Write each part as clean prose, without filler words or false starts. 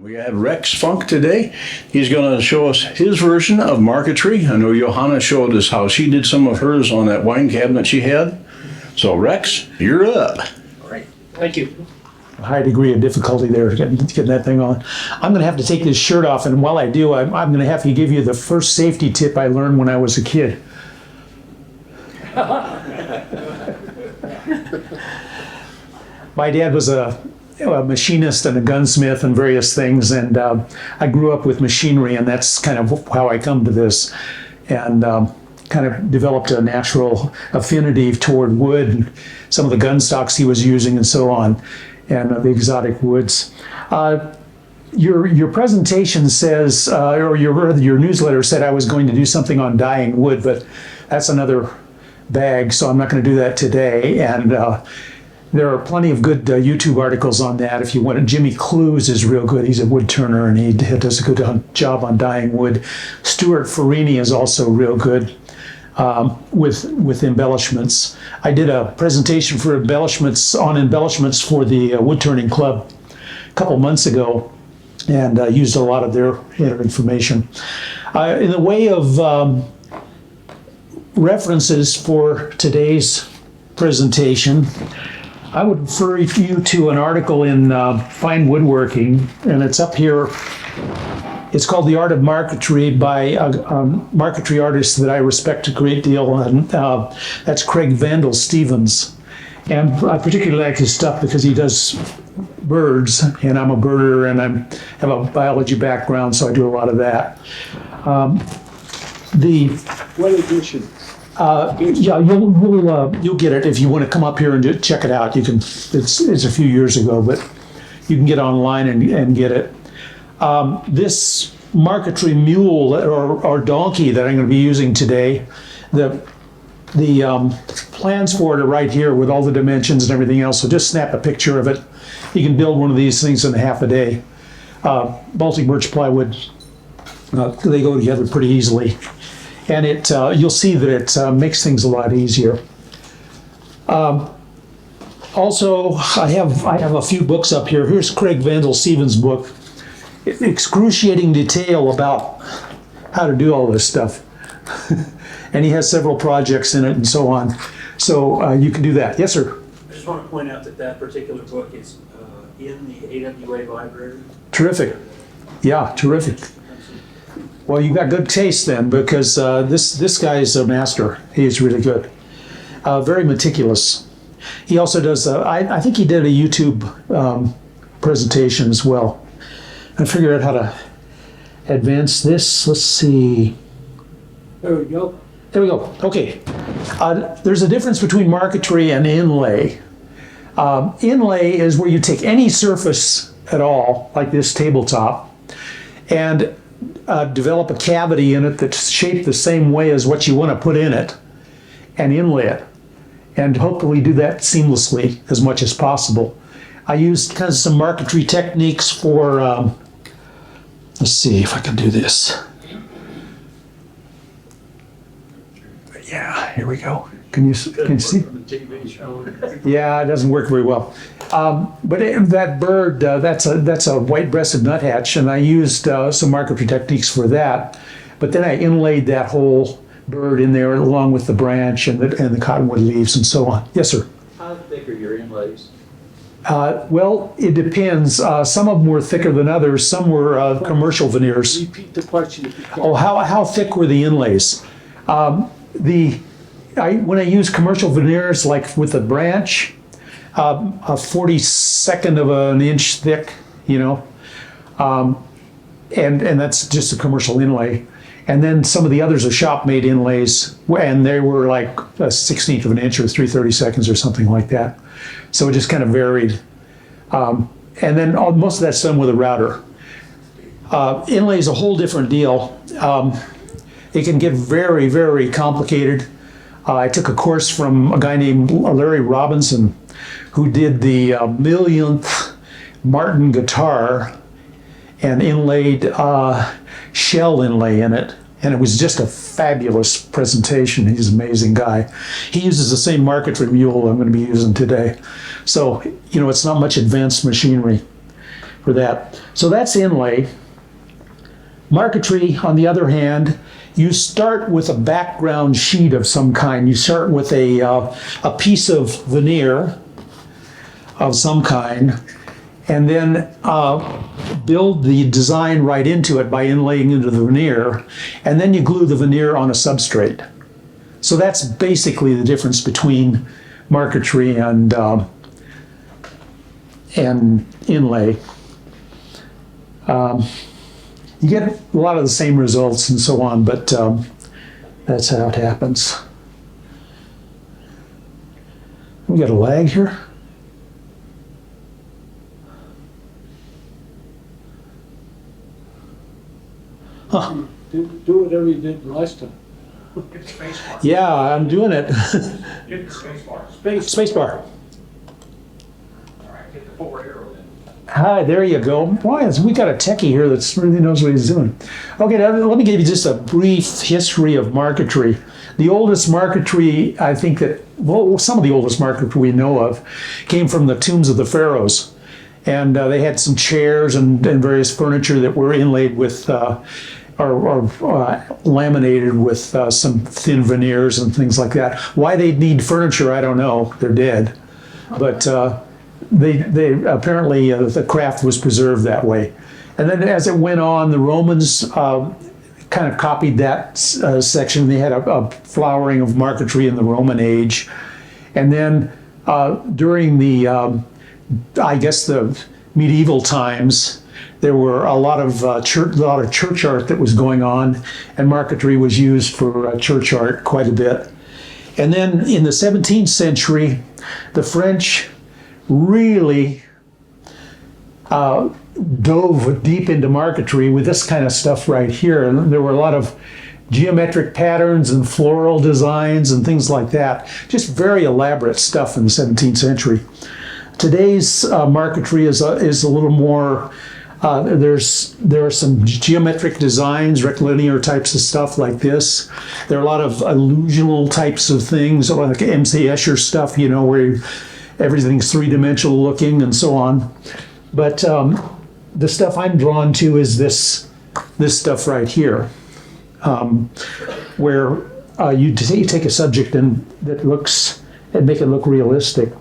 We have Rex Funk today. He's going to show us his version of Marquetry. I know Johanna showed us how she did some of hers on that wine cabinet she had. So Rex, you're up. All right, thank you. A high degree of difficulty there getting that thing on. I'm going to have to take this shirt off, and while I do, I'm going to have to give you the first safety tip I learned when I was a kid. My dad was a machinist and a gunsmith and various things, and I grew up with machinery, and that's kind of how I come to this, and kind of developed a natural affinity toward wood and some of the gun stocks he was using and so on, and the exotic woods. Your presentation says, or your newsletter said I was going to do something on dyeing wood, but that's another bag, so I'm not going to do that today. And there are plenty of good YouTube articles on that if you want it. Jimmy Clues is real good. He's a wood turner and he does a good job on dyeing wood. Stuart Farini is also real good with embellishments. I did a presentation for embellishments for the wood turning club a couple months ago, and used a lot of their information. In the way of references for today's presentation, I would refer you to an article in Fine Woodworking, and it's up here. It's called The Art of Marquetry by a marquetry artist that I respect a great deal, and that's Craig Vandal Stevens. And I particularly like his stuff because he does birds, and I'm a birder, and I have a biology background, so I do a lot of that. What edition? Yeah, you'll get it if you want to come up here and check it out. You can. It's a few years ago, but you can get online and get it. This Marquetry mule or donkey that I'm going to be using today, the plans for it are right here with all the dimensions and everything else. So just snap a picture of it. You can build one of these things in half a day. Baltic birch plywood, they go together pretty easily. And you'll see that it makes things a lot easier. Also, I have a few books up here. Here's Craig Vandal Stevens' book, excruciating detail about how to do all this stuff. And he has several projects in it and so on. So you can do that. Yes, sir? I just want to point out that particular book is in the AWA library. Terrific. Yeah, terrific. Well, you got good taste then, because this guy is a master. He's really good. Very meticulous. He also does, I think he did a YouTube presentation as well. I figured out how to advance this. Let's see. There we go. There we go. Okay. There's a difference between marquetry and inlay. Inlay is where you take any surface at all, like this tabletop, and develop a cavity in it that's shaped the same way as what you want to put in it, and inlay it, and hopefully do that seamlessly as much as possible. I used kind of some marquetry techniques for, let's see if I can do this. Yeah, here we go. Can you see? Yeah, it doesn't work very well. But that bird, that's a white-breasted nuthatch, and I used some marquetry techniques for that. But then I inlaid that whole bird in there along with the branch and the cottonwood leaves and so on. Yes, sir? How thick are your inlays? Well, it depends. Some of them were thicker than others. Some were commercial veneers. Repeat the question if you can. Oh, how thick were the inlays? When I use commercial veneers, like with a branch, a 42nd of an inch thick, and that's just a commercial inlay. And then some of the others are shop-made inlays, and they were like a 16th of an inch or 3/32 or something like that. So it just kind of varied. And then most of that's done with a router. Inlay is a whole different deal. It can get very, very complicated. I took a course from a guy named Larry Robinson, who did the millionth Martin guitar and inlaid shell inlay in it. And it was just a fabulous presentation. He's an amazing guy. He uses the same marquetry mule I'm going to be using today. So, it's not much advanced machinery. for that. So that's inlay. Marquetry, on the other hand, you start with a background sheet of some kind. You start with a piece of veneer of some kind, and then build the design right into it by inlaying into the veneer, and then you glue the veneer on a substrate. So that's basically the difference between marquetry and inlay. You get a lot of the same results and so on, but that's how it happens. We got a lag here. Huh. Do whatever you did last time. Hit the space bar. Yeah, I'm doing it. Hit the space bar. Space bar. All right, hit the forward arrow then. Hi, there you go. Why is we got a techie here that really knows what he's doing. Okay, now let me give you just a brief history of marquetry. The oldest marquetry, I think that, well, some of the oldest marquetry we know of came from the tombs of the pharaohs. And they had some chairs and various furniture that were inlaid with, or laminated with some thin veneers and things like that. Why they'd need furniture, I don't know. They're dead. But they apparently the craft was preserved that way. And then as it went on, the Romans kind of copied that section. They had a flowering of marquetry in the Roman age. And then during the, I guess the medieval times, there were a lot of church art that was going on, and marquetry was used for church art quite a bit. And then in the 17th century, the French really dove deep into marquetry with this kind of stuff right here. And there were a lot of geometric patterns and floral designs and things like that. Just very elaborate stuff in the 17th century. Today's marquetry is a little more, there are some geometric designs, rectilinear types of stuff like this. There are a lot of illusional types of things, like M.C. Escher stuff, you know, where everything's three-dimensional looking and so on. But the stuff I'm drawn to is this stuff right here, where you take a subject and make it look realistic.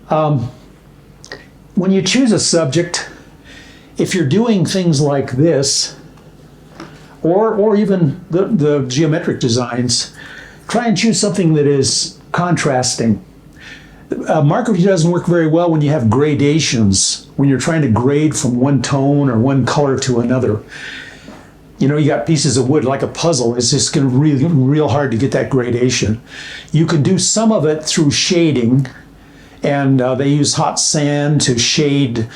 When you choose a subject, if you're doing things like this, or even the geometric designs, try and choose something that is contrasting. Marquetry doesn't work very well when you have gradations, when you're trying to grade from one tone or one color to another. You know, you got pieces of wood like a puzzle. It's just going to be real hard to get that gradation. You can do some of it through shading, and they use hot sand to shade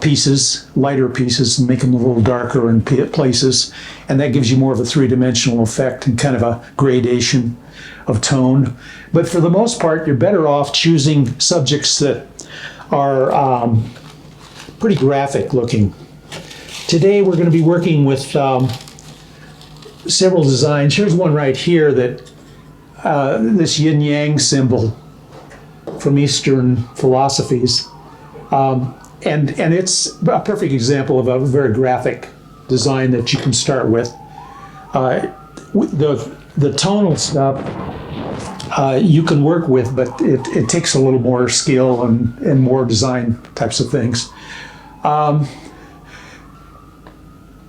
pieces, lighter pieces, and make them a little darker in places. And that gives you more of a three-dimensional effect and kind of a gradation of tone. But for the most part, you're better off choosing subjects that are pretty graphic looking. Today we're going to be working with several designs. Here's one right here that this yin-yang symbol from Eastern philosophies. And it's a perfect example of a very graphic design that you can start with. The tonal stuff you can work with, but it takes a little more skill and more design types of things.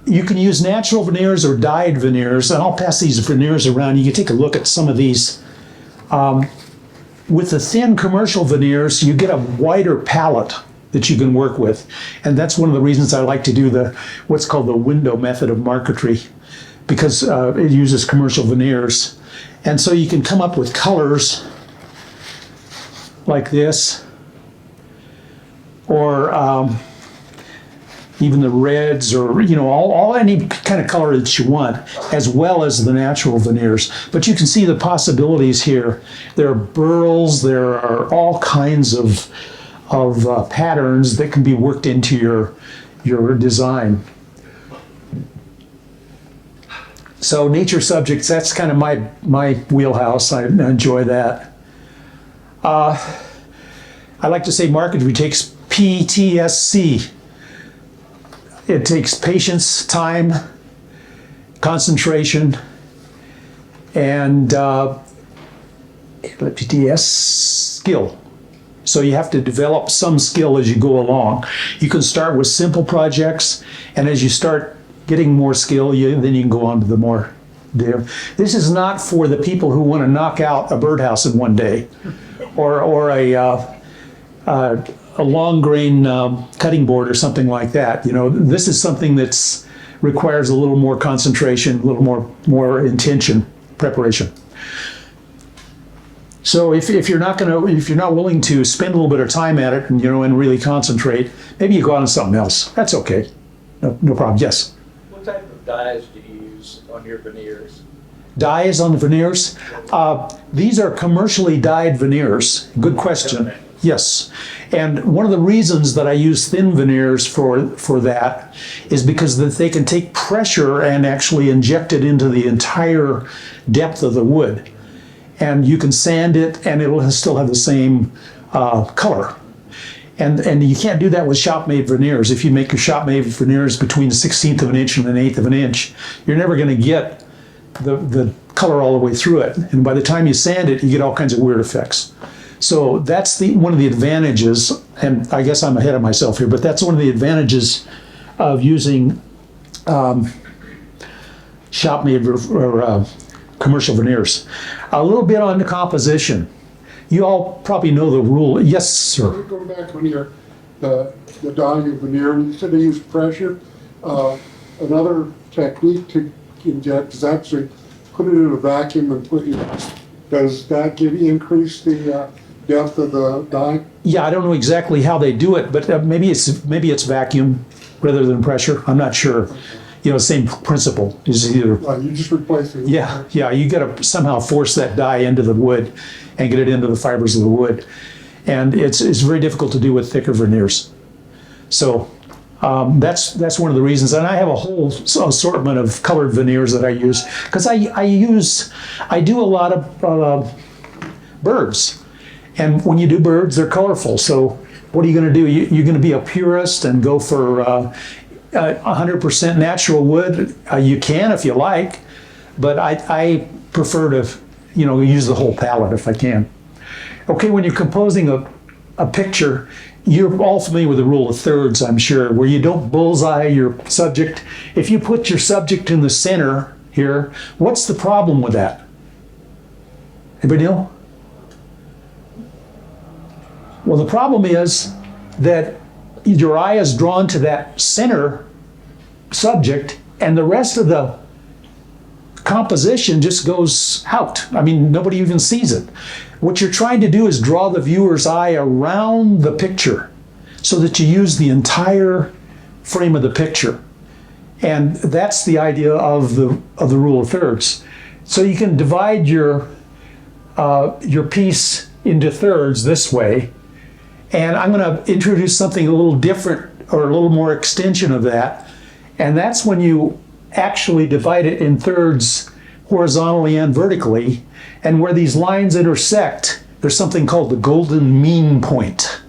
You can use natural veneers or dyed veneers, and I'll pass these veneers around. You can take a look at some of these. With the thin commercial veneers, you get a wider palette that you can work with. And that's one of the reasons I like to do what's called the window method of marquetry, because it uses commercial veneers. And so you can come up with colors like this, or even the reds, or all any kind of color that you want, as well as the natural veneers. But you can see the possibilities here. There are burls, there are all kinds of patterns that can be worked into your design. So nature subjects, that's kind of my wheelhouse. I enjoy that. I like to say marquetry takes PTSC. it takes patience, time, concentration, and skill. So you have to develop some skill as you go along. You can start with simple projects, and as you start getting more skill, then you can go on to the more. This is not for the people who want to knock out a birdhouse in one day, or a long grain cutting board or something like that. You know, this is something that's requires a little more concentration, a little more intention, preparation. So if you're not willing to spend a little bit of time at it and really concentrate, maybe you go on to something else. That's okay. No problem. Yes. What type of dyes do you use on your veneers? Dyes on the veneers? These are commercially dyed veneers. Good question. Yes. And one of the reasons that I use thin veneers for that is because that they can take pressure and actually inject it into the entire depth of the wood. And you can sand it and it'll still have the same color. And you can't do that with shop-made veneers. If you make your shop-made veneers between a 1/16 of an inch and an 1/8 of an inch, you're never going to get the color all the way through it. And by the time you sand it, you get all kinds of weird effects. So that's one of the advantages, and I guess I'm ahead of myself here, but that's one of the advantages of using shop-made or commercial veneers. A little bit on the composition. You all probably know the rule. Yes, sir. Going back when you're the dyeing of veneer, you said they use pressure. Another technique to inject is actually put it in a vacuum and does that increase the depth of the dye? Yeah, I don't know exactly how they do it, but maybe it's vacuum rather than pressure. I'm not sure. Same principle is either. You just replace it. Yeah, you got to somehow force that dye into the wood and get it into the fibers of the wood, and it's very difficult to do with thicker veneers. So that's one of the reasons. And I have a whole assortment of colored veneers that I use because I do a lot of birds, and when you do birds, they're colorful. So what are you going to do? You're going to be a purist and go for 100% natural wood. You can if you like, but I prefer to use the whole palette if I can. Okay, when you're composing a picture, you're all familiar with the rule of thirds, I'm sure, where you don't bullseye your subject. If you put your subject in the center here, what's the problem with that? Anybody know? Well, the problem is that your eye is drawn to that center subject and the rest of the composition just goes out. I mean, nobody even sees it. What you're trying to do is draw the viewer's eye around the picture so that you use the entire frame of the picture. And that's the idea of the rule of thirds. So you can divide your piece into thirds this way. And I'm going to introduce something a little different or a little more extension of that. And that's when you actually divide it in thirds horizontally and vertically. And where these lines intersect, there's something called the golden mean point.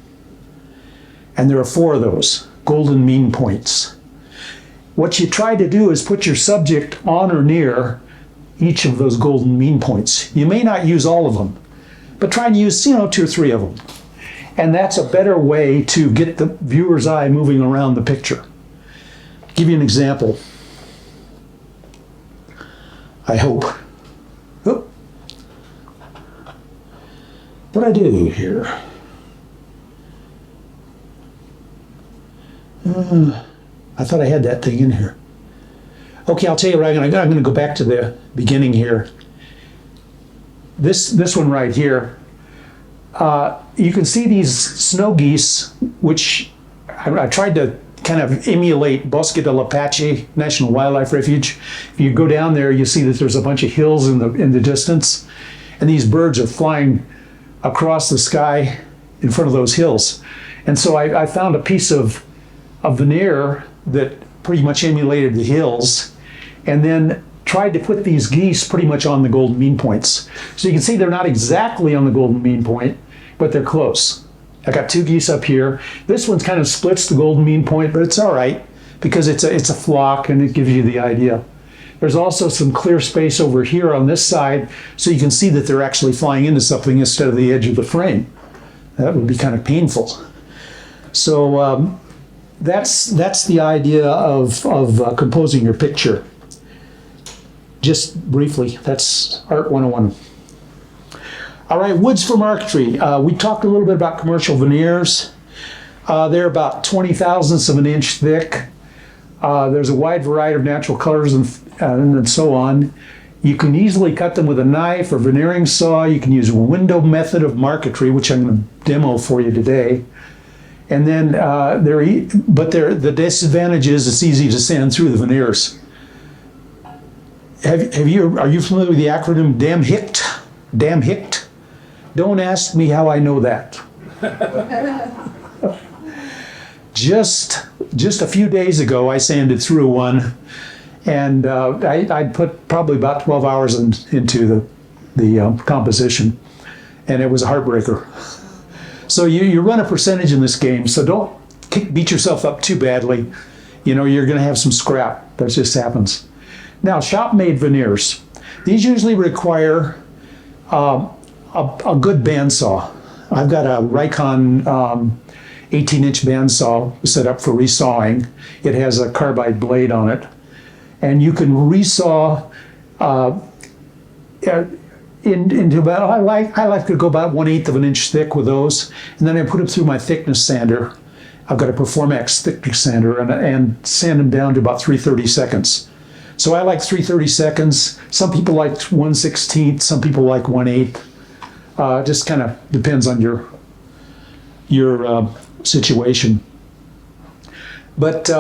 And there are 4 of those golden mean points. What you try to do is put your subject on or near each of those golden mean points. You may not use all of them, but try and use 2 or 3 of them. And that's a better way to get the viewer's eye moving around the picture. I'll give you an example. I hope. Oh. What do I do here? I thought I had that thing in here. Okay, I'll tell you what, I'm going to go back to the beginning here. This one right here. You can see these snow geese, which I tried to kind of emulate Bosque del Apache National Wildlife Refuge. If you go down there, you see that there's a bunch of hills in the distance, and these birds are flying across the sky in front of those hills. And so I found a piece of veneer that pretty much emulated the hills, and then tried to put these geese pretty much on the golden mean points. So you can see they're not exactly on the golden mean point, but they're close. I got 2 geese up here. This one's kind of splits the golden mean point, but it's all right because it's a flock and it gives you the idea. There's also some clear space over here on this side, so you can see that they're actually flying into something instead of the edge of the frame. That would be kind of painful. So that's the idea of composing your picture. Just briefly, that's Art 101. All right, woods for marquetry. We talked a little bit about commercial veneers. They're about 20 thousandths of an inch thick. There's a wide variety of natural colors and so on. You can easily cut them with a knife or veneering saw. You can use a window method of marquetry, which I'm going to demo for you today. And then the disadvantage is it's easy to sand through the veneers. Are you familiar with the acronym DAM-HICT? DAM-HICT? Don't ask me how I know that. Just a few days ago, I sanded through one, and I'd put probably about 12 hours into the composition, and it was a heartbreaker. So you run a percentage in this game, so don't beat yourself up too badly. You know, you're going to have some scrap. That just happens. Now, shop-made veneers. These usually require a good bandsaw. I've got a Rikon 18-inch bandsaw set up for resawing. It has a carbide blade on it. And you can resaw into about, I like to go about 1/8 of an inch thick with those. And then I put them through my thickness sander. I've got a Performax thickness sander and sand them down to about 3/30 seconds. So I like 3/30 seconds. Some people like 1/16, some people like 1/8. Just kind of depends on your situation. But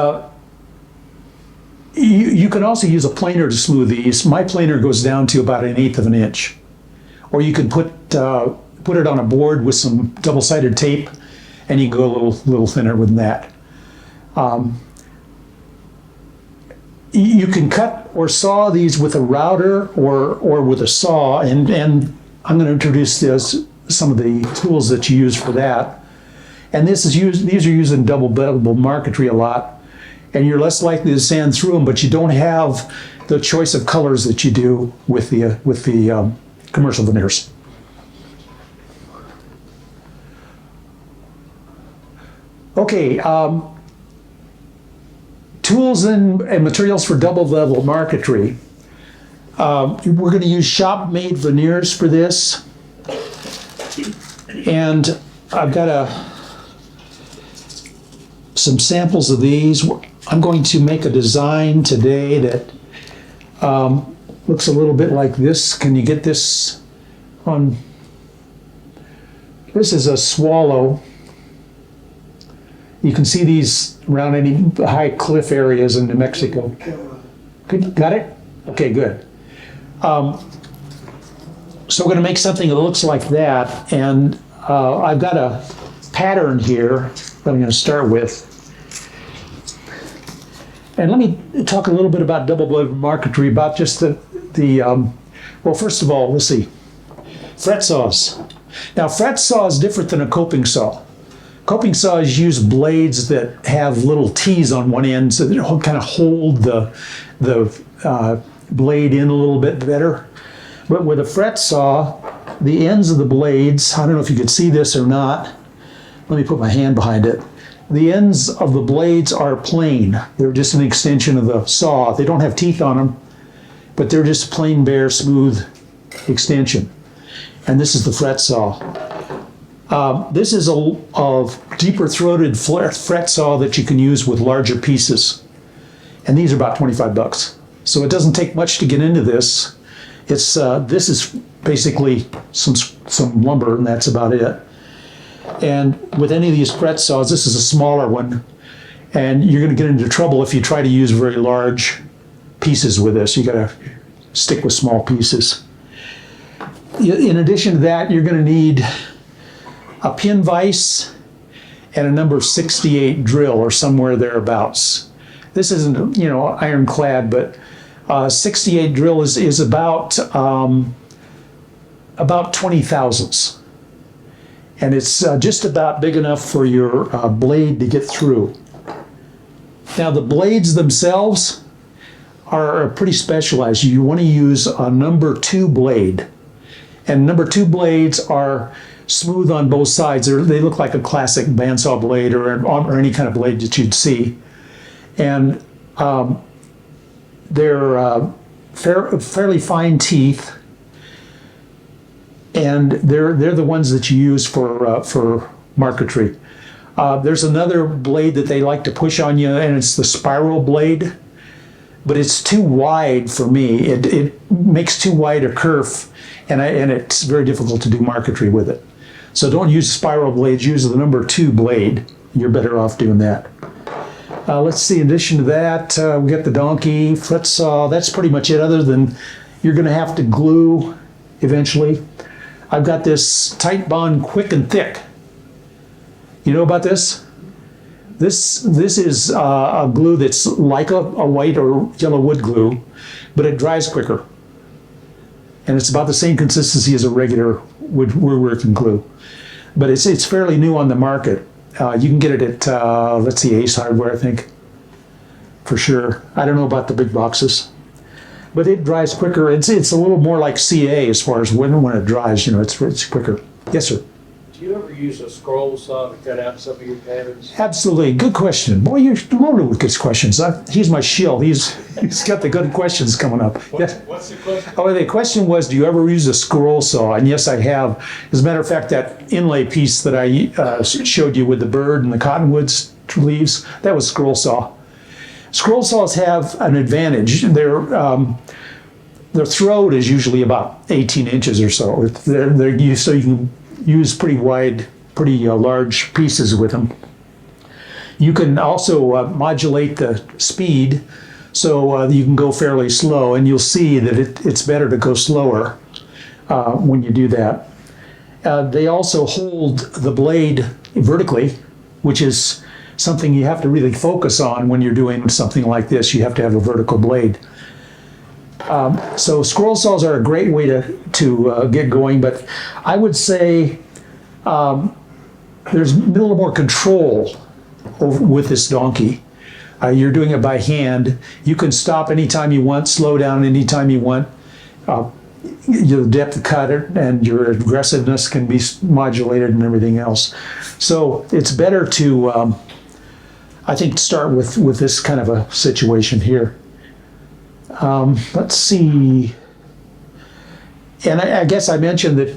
you can also use a planer to smooth these. My planer goes down to about 1/8 of an inch. Or you can put it on a board with some double-sided tape, and you can go a little thinner with that. You can cut or saw these with a router or with a saw, and I'm going to introduce some of the tools that you use for that. And these are used in double beveled marquetry a lot, and you're less likely to sand through them, but you don't have the choice of colors that you do with the commercial veneers. Okay, tools and materials for double bevel marquetry. We're going to use shop-made veneers for this, and I've got some samples of these. I'm going to make a design today that looks a little bit like this. Can you get this on? This is a swallow. You can see these around any high cliff areas in New Mexico. Good, got it? Okay, good. So we're going to make something that looks like that, and I've got a pattern here that I'm going to start with. And let me talk a little bit about double beveled marquetry, about just well, first of all, let's see, fret saws. Now, fret saw is different than a coping saw. Coping saws use blades that have little T's on one end, so they kind of hold the blade in a little bit better. But with a fret saw, the ends of the blades, I don't know if you could see this or not. Let me put my hand behind it. The ends of the blades are plain. They're just an extension of the saw. They don't have teeth on them, but they're just plain, bare, smooth extension. And this is the fret saw. This is a deeper throated fret saw that you can use with larger pieces. And these are about $25. So it doesn't take much to get into this. This is basically some lumber, and that's about it. And with any of these fret saws, this is a smaller one, and you're going to get into trouble if you try to use very large pieces with this. You got to stick with small pieces. In addition to that, you're going to need a pin vise and a number 68 drill, or somewhere thereabouts. This isn't, ironclad, but 68 drill is about 20 thousandths. And it's just about big enough for your blade to get through. Now the blades themselves are pretty specialized. You want to use a number 2 blade. And number 2 blades are smooth on both sides. They look like a classic bandsaw blade or any kind of blade that you'd see. And they're fairly fine teeth. And they're the ones that you use for marquetry. There's another blade that they like to push on you, and it's the spiral blade. But it's too wide for me. It makes too wide a kerf, and it's very difficult to do marquetry with it. So don't use spiral blades, use the number 2 blade. You're better off doing that. Let's see, in addition to that, we got the donkey, foot saw. That's pretty much it, other than you're gonna have to glue eventually. I've got this Tight Bond Quick and Thick. You know about this? This is a glue that's like a white or yellow wood glue, but it dries quicker. And it's about the same consistency as a regular woodworking glue. But it's fairly new on the market. You can get it at, let's see, Ace Hardware, I think, for sure. I don't know about the big boxes. But it dries quicker. It's a little more like CA as far as when it dries, it's quicker. Yes, sir. Do you ever use a scroll saw to cut out some of your patterns? Absolutely. Good question. Boy, you're loaded with good questions. He's my shield. He's got the good questions coming up. What's the question? Oh, the question was, do you ever use a scroll saw? And yes, I have. As a matter of fact, that inlay piece that I showed you with the bird and the cottonwoods leaves, that was scroll saw. Scroll saws have an advantage. Their throat is usually about 18 inches or so. They're used, so you can use pretty large pieces with them. You can also modulate the speed, so you can go fairly slow, and you'll see that it's better to go slower when you do that. They also hold the blade vertically, which is something you have to really focus on when you're doing something like this. You have to have a vertical blade. So scroll saws are a great way to get going, but I would say there's a little more control with this donkey. You're doing it by hand. You can stop anytime you want, slow down anytime you want. Your depth of cut and your aggressiveness can be modulated and everything else. So it's better to, I think, start with this kind of a situation here. Let's see. And I guess I mentioned that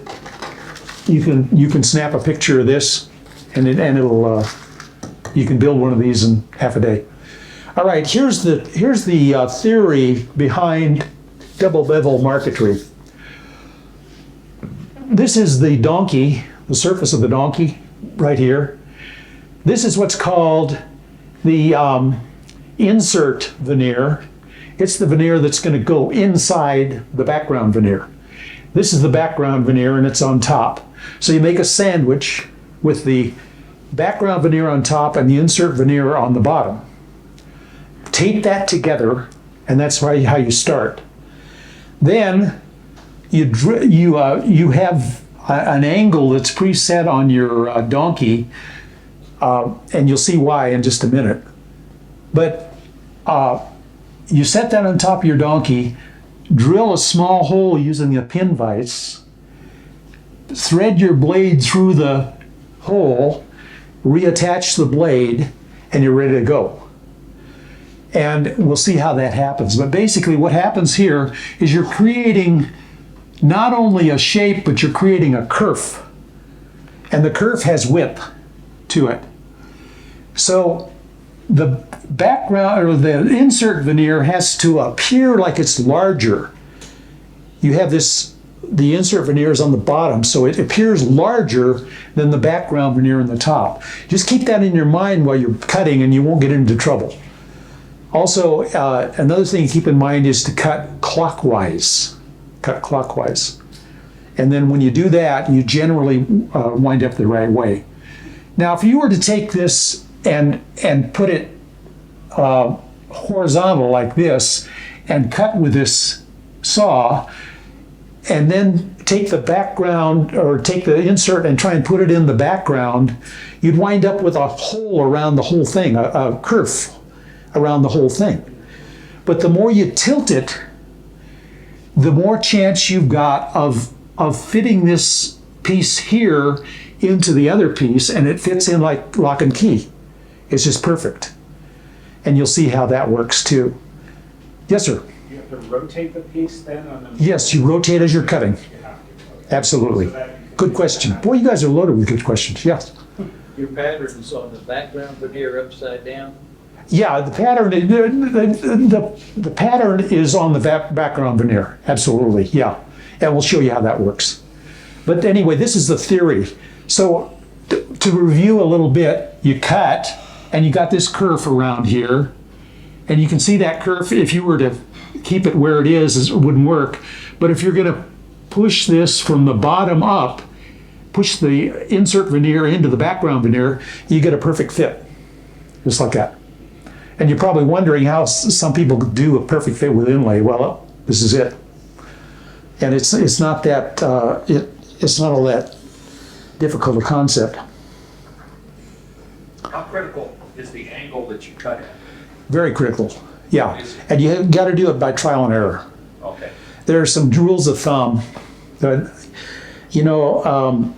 you can snap a picture of this, and it'll you can build one of these in half a day. All right, here's the theory behind double bevel marquetry. This is the donkey, the surface of the donkey, right here. This is what's called the insert veneer. It's the veneer that's going to go inside the background veneer. This is the background veneer, and it's on top. So you make a sandwich with the background veneer on top and the insert veneer on the bottom. Tape that together, and that's how you start. Then you have an angle that's preset on your donkey, and you'll see why in just a minute. But you set that on top of your donkey, drill a small hole using a pin vise, thread your blade through the hole, reattach the blade, and you're ready to go. And we'll see how that happens. But basically what happens here is you're creating not only a shape, but you're creating a kerf. And the kerf has width to it. So the background or the insert veneer has to appear like it's larger. You have the insert veneer is on the bottom, so it appears larger than the background veneer on the top. Just keep that in your mind while you're cutting, and you won't get into trouble. Also, another thing to keep in mind is to cut clockwise. Cut clockwise. And then when you do that, you generally wind up the right way. Now, if you were to take this and put it horizontal like this and cut with this saw, and then take the background or take the insert and try and put it in the background, you'd wind up with a hole around the whole thing, a kerf around the whole thing. But the more you tilt it, the more chance you've got of fitting this piece here into the other piece, and it fits in like lock and key. It's just perfect. And you'll see how that works too. Yes, sir. You have to rotate the piece then on the. Yes, you rotate as you're cutting. Absolutely. Good question. Boy, you guys are loaded with good questions. Yes. Your pattern's on the background veneer upside down? Yeah, the pattern, the pattern is on the background veneer. Absolutely, yeah. And we'll show you how that works. But anyway, this is the theory. So to review a little bit, you cut and you got this curve around here. And you can see that curve, if you were to keep it where it is, it wouldn't work. But if you're gonna push this from the bottom up, push the insert veneer into the background veneer, you get a perfect fit, just like that. And you're probably wondering how some people do a perfect fit with inlay. Well, this is it. And it's not that, it's not all that difficult a concept. How critical is the angle that you cut at? Very critical, yeah. And you got to do it by trial and error. Okay. There are some rules of thumb. That, you know,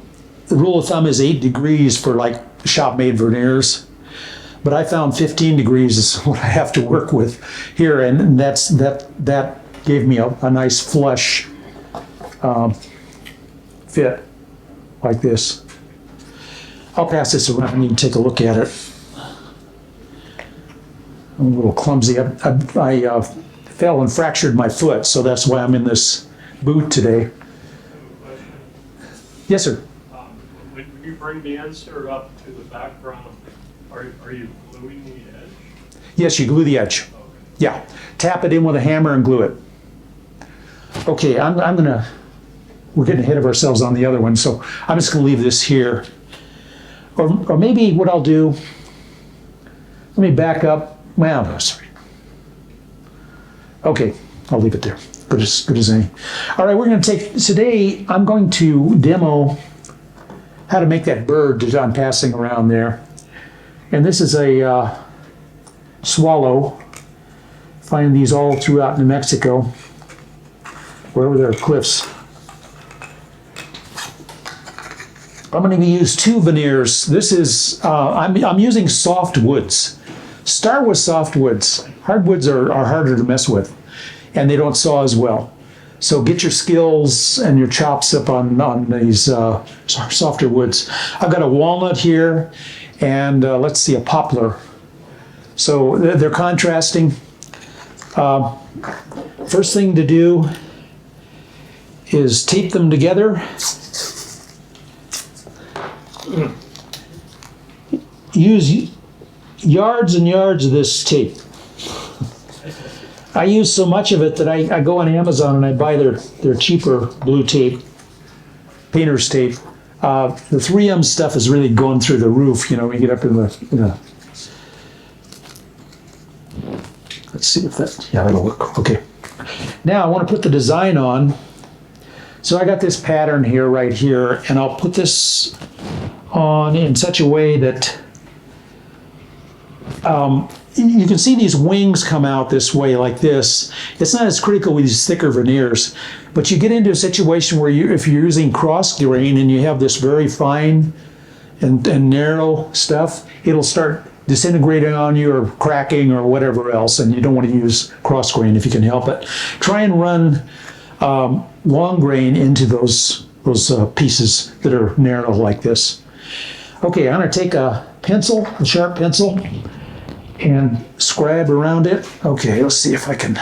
the rule of thumb is 8 degrees for like shop-made veneers. But I found 15 degrees is what I have to work with here, and that gave me a nice flush fit like this. I'll pass this around and you can take a look at it. I'm a little clumsy. I fell and fractured my foot, so that's why I'm in this boot today. Yes, sir. When you bring the insert up to the background, are you gluing the edge? Yes, you glue the edge. Okay. Yeah, tap it in with a hammer and glue it. Okay, we're getting ahead of ourselves on the other one, so I'm just gonna leave this here. Or maybe what I'll do, let me back up. Well, no, sorry. Okay, I'll leave it there. Good as any. All right, today I'm going to demo how to make that bird that I'm passing around there. And this is a swallow. Find these all throughout New Mexico, wherever there are cliffs. I'm going to use 2 veneers. This is, I'm using soft woods. Start with soft woods. Hardwoods are harder to mess with, and they don't saw as well. So get your skills and your chops up on these softer woods. I've got a walnut here, and let's see, a poplar. So they're contrasting. First thing to do is tape them together. Use yards and yards of this tape. I use so much of it that I go on Amazon and I buy their cheaper blue tape, painter's tape. The 3M stuff is really going through the roof, you know, when you get up in the let's see if that, yeah, that'll work, okay. Now I want to put the design on. So I got this pattern here, right here, and I'll put this on in such a way that you can see these wings come out this way like this. It's not as critical with these thicker veneers, but you get into a situation where if you're using cross grain and you have this very fine and narrow stuff, it'll start disintegrating on you or cracking or whatever else, and you don't want to use cross grain if you can help it. Try and run long grain into those pieces that are narrow like this. Okay, I'm going to take a pencil, a sharp pencil, and scribe around it. Okay, let's see if I can.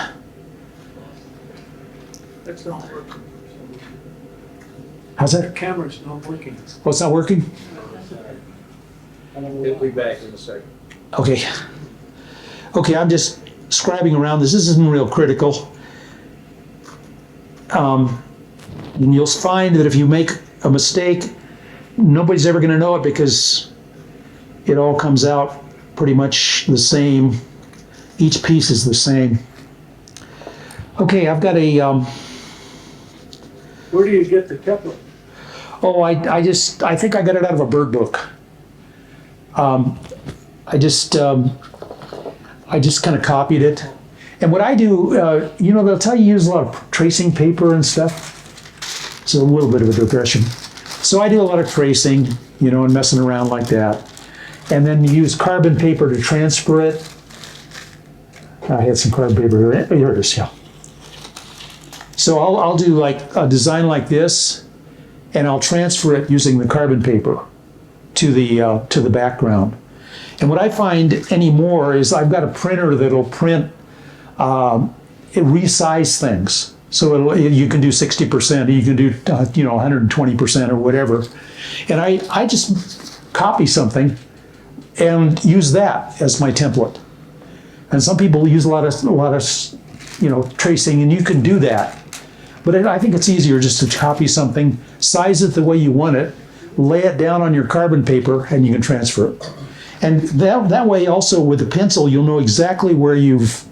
That's not working. How's that? Camera's not working. Oh, it's not working? He'll be back in a second. Okay. Okay, I'm just scribing around this. This isn't real critical. And you'll find that if you make a mistake, nobody's ever going to know it because it all comes out pretty much the same. Each piece is the same. Okay, I've got a. Where do you get the template? Oh, I think I got it out of a bird book. I I just kind of copied it. And what I do, they'll tell you use a lot of tracing paper and stuff. It's a little bit of a digression. So I do a lot of tracing, and messing around like that. And then use carbon paper to transfer it. I had some carbon paper here. Here it is, yeah. So I'll do like a design like this, and I'll transfer it using the carbon paper to the background. And what I find anymore is I've got a printer that'll print, it resize things. So you can do 60%, or you can do 120% or whatever. And I just copy something and use that as my template. And some people use a lot of tracing, and you can do that. But I think it's easier just to copy something, size it the way you want it, lay it down on your carbon paper, and you can transfer it. And that way also with the pencil, you'll know exactly where you've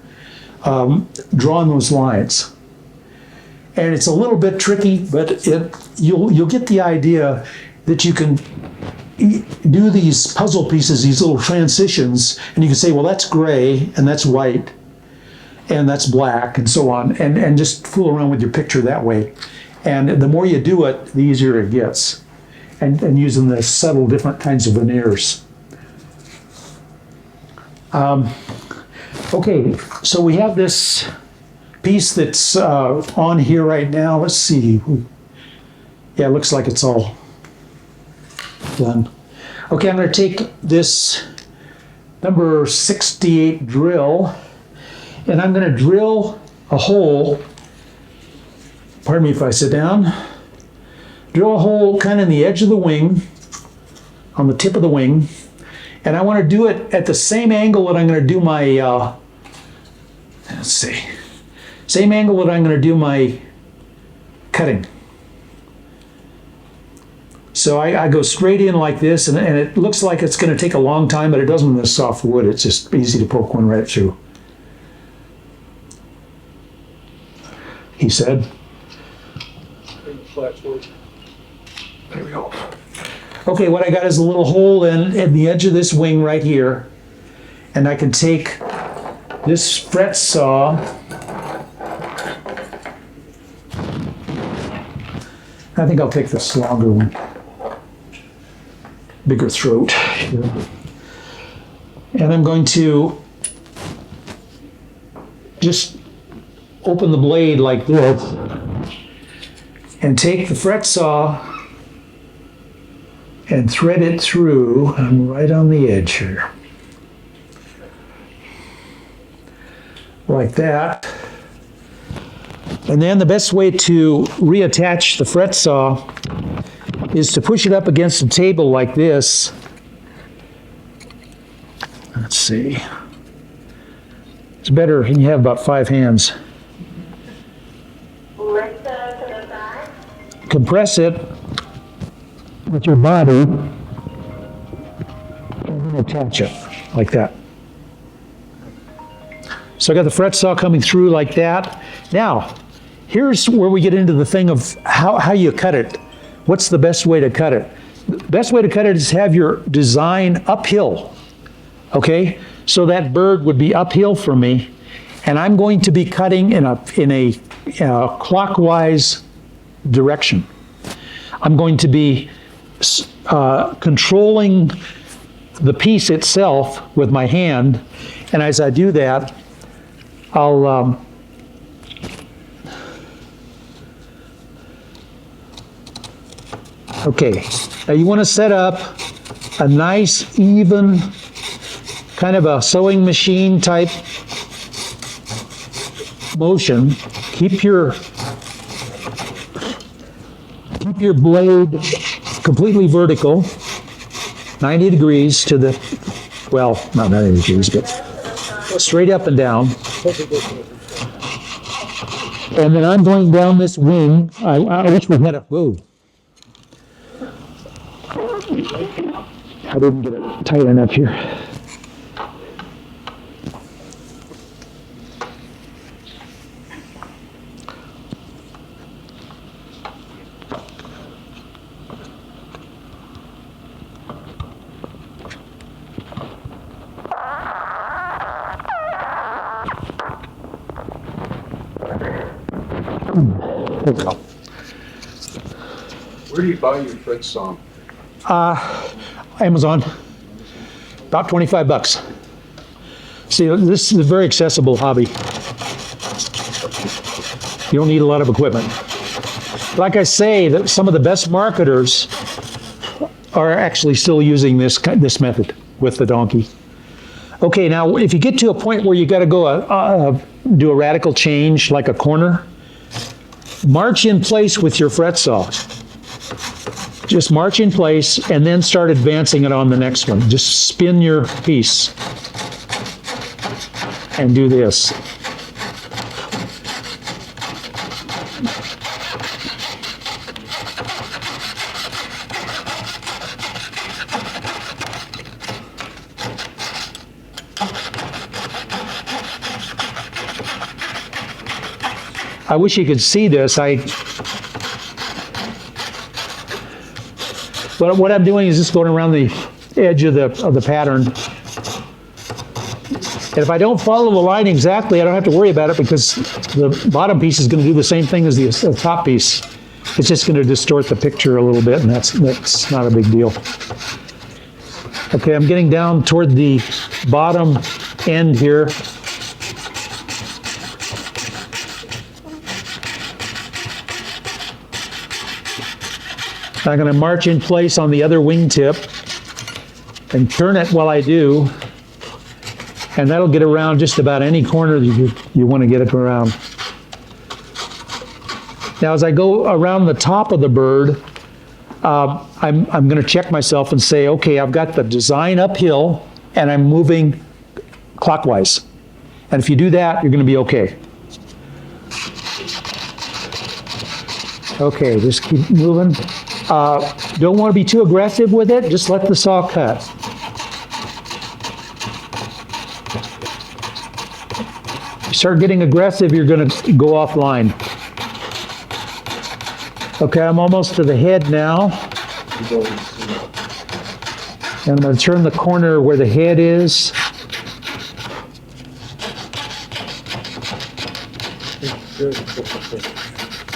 drawn those lines. And it's a little bit tricky, but you'll get the idea that you can do these puzzle pieces, these little transitions, and you can say, well, that's gray, and that's white, and that's black, and so on, and just fool around with your picture that way. And the more you do it, the easier it gets. And using the subtle different kinds of veneers. Okay, so we have this piece that's on here right now. Let's see. Yeah, it looks like it's all done. Okay, I'm going to take this number 68 drill, and I'm going to drill a hole. Pardon me if I sit down. Drill a hole kind of in the edge of the wing, on the tip of the wing, and I want to do it at the same angle that I'm going to do my, same angle that I'm going to do my cutting. So I go straight in like this, and it looks like it's going to take a long time, but it doesn't with this soft wood. It's just easy to poke one right through. He said. There we go. Okay, what I got is a little hole in the edge of this wing right here. And I can take this fret saw. I think I'll take this longer one. Bigger throat here. And I'm going to just open the blade like this and take the fret saw and thread it through. I'm right on the edge here. Like that. And then the best way to reattach the fret saw is to push it up against a table like this. Let's see. It's better when you have about 5 hands. Compress it with your body and then attach it like that. So I got the fret saw coming through like that. Now, here's where we get into the thing of how you cut it. What's the best way to cut it? The best way to cut it is have your design uphill, okay? So that bird would be uphill from me, and I'm going to be cutting in a clockwise direction. I'm going to be controlling the piece itself with my hand, and as I do that, I'll okay, now you want to set up a nice, even, kind of a sewing machine type motion. Keep your blade completely vertical, 90 degrees to the, well, not 90 degrees, but straight up and down. And then I'm going down this wing. I wish we had a, whoa. I didn't get it tight enough here. There we go. Where do you buy your fret saw? Amazon, about 25 bucks. See, this is a very accessible hobby. You don't need a lot of equipment. Like I say, that some of the best marketers are actually still using this method with the donkey. Okay, now if you get to a point where you got to go do a radical change, like a corner, march in place with your fret saw. Just march in place and then start advancing it on the next one. Just spin your piece and do this. I wish you could see this. But what I'm doing is just going around the edge of the pattern. And if I don't follow the line exactly, I don't have to worry about it because the bottom piece is going to do the same thing as the top piece. It's just going to distort the picture a little bit, and that's not a big deal. Okay, I'm getting down toward the bottom end here. I'm going to march in place on the other wingtip and turn it while I do, and that'll get around just about any corner that you want to get it around. Now, as I go around the top of the bird, I'm going to check myself and say, okay, I've got the design uphill, and I'm moving clockwise. And if you do that, you're going to be okay. Okay, just keep moving. Don't want to be too aggressive with it. Just let the saw cut. You start getting aggressive, you're going to go offline. Okay, I'm almost to the head now. And I'm going to turn the corner where the head is.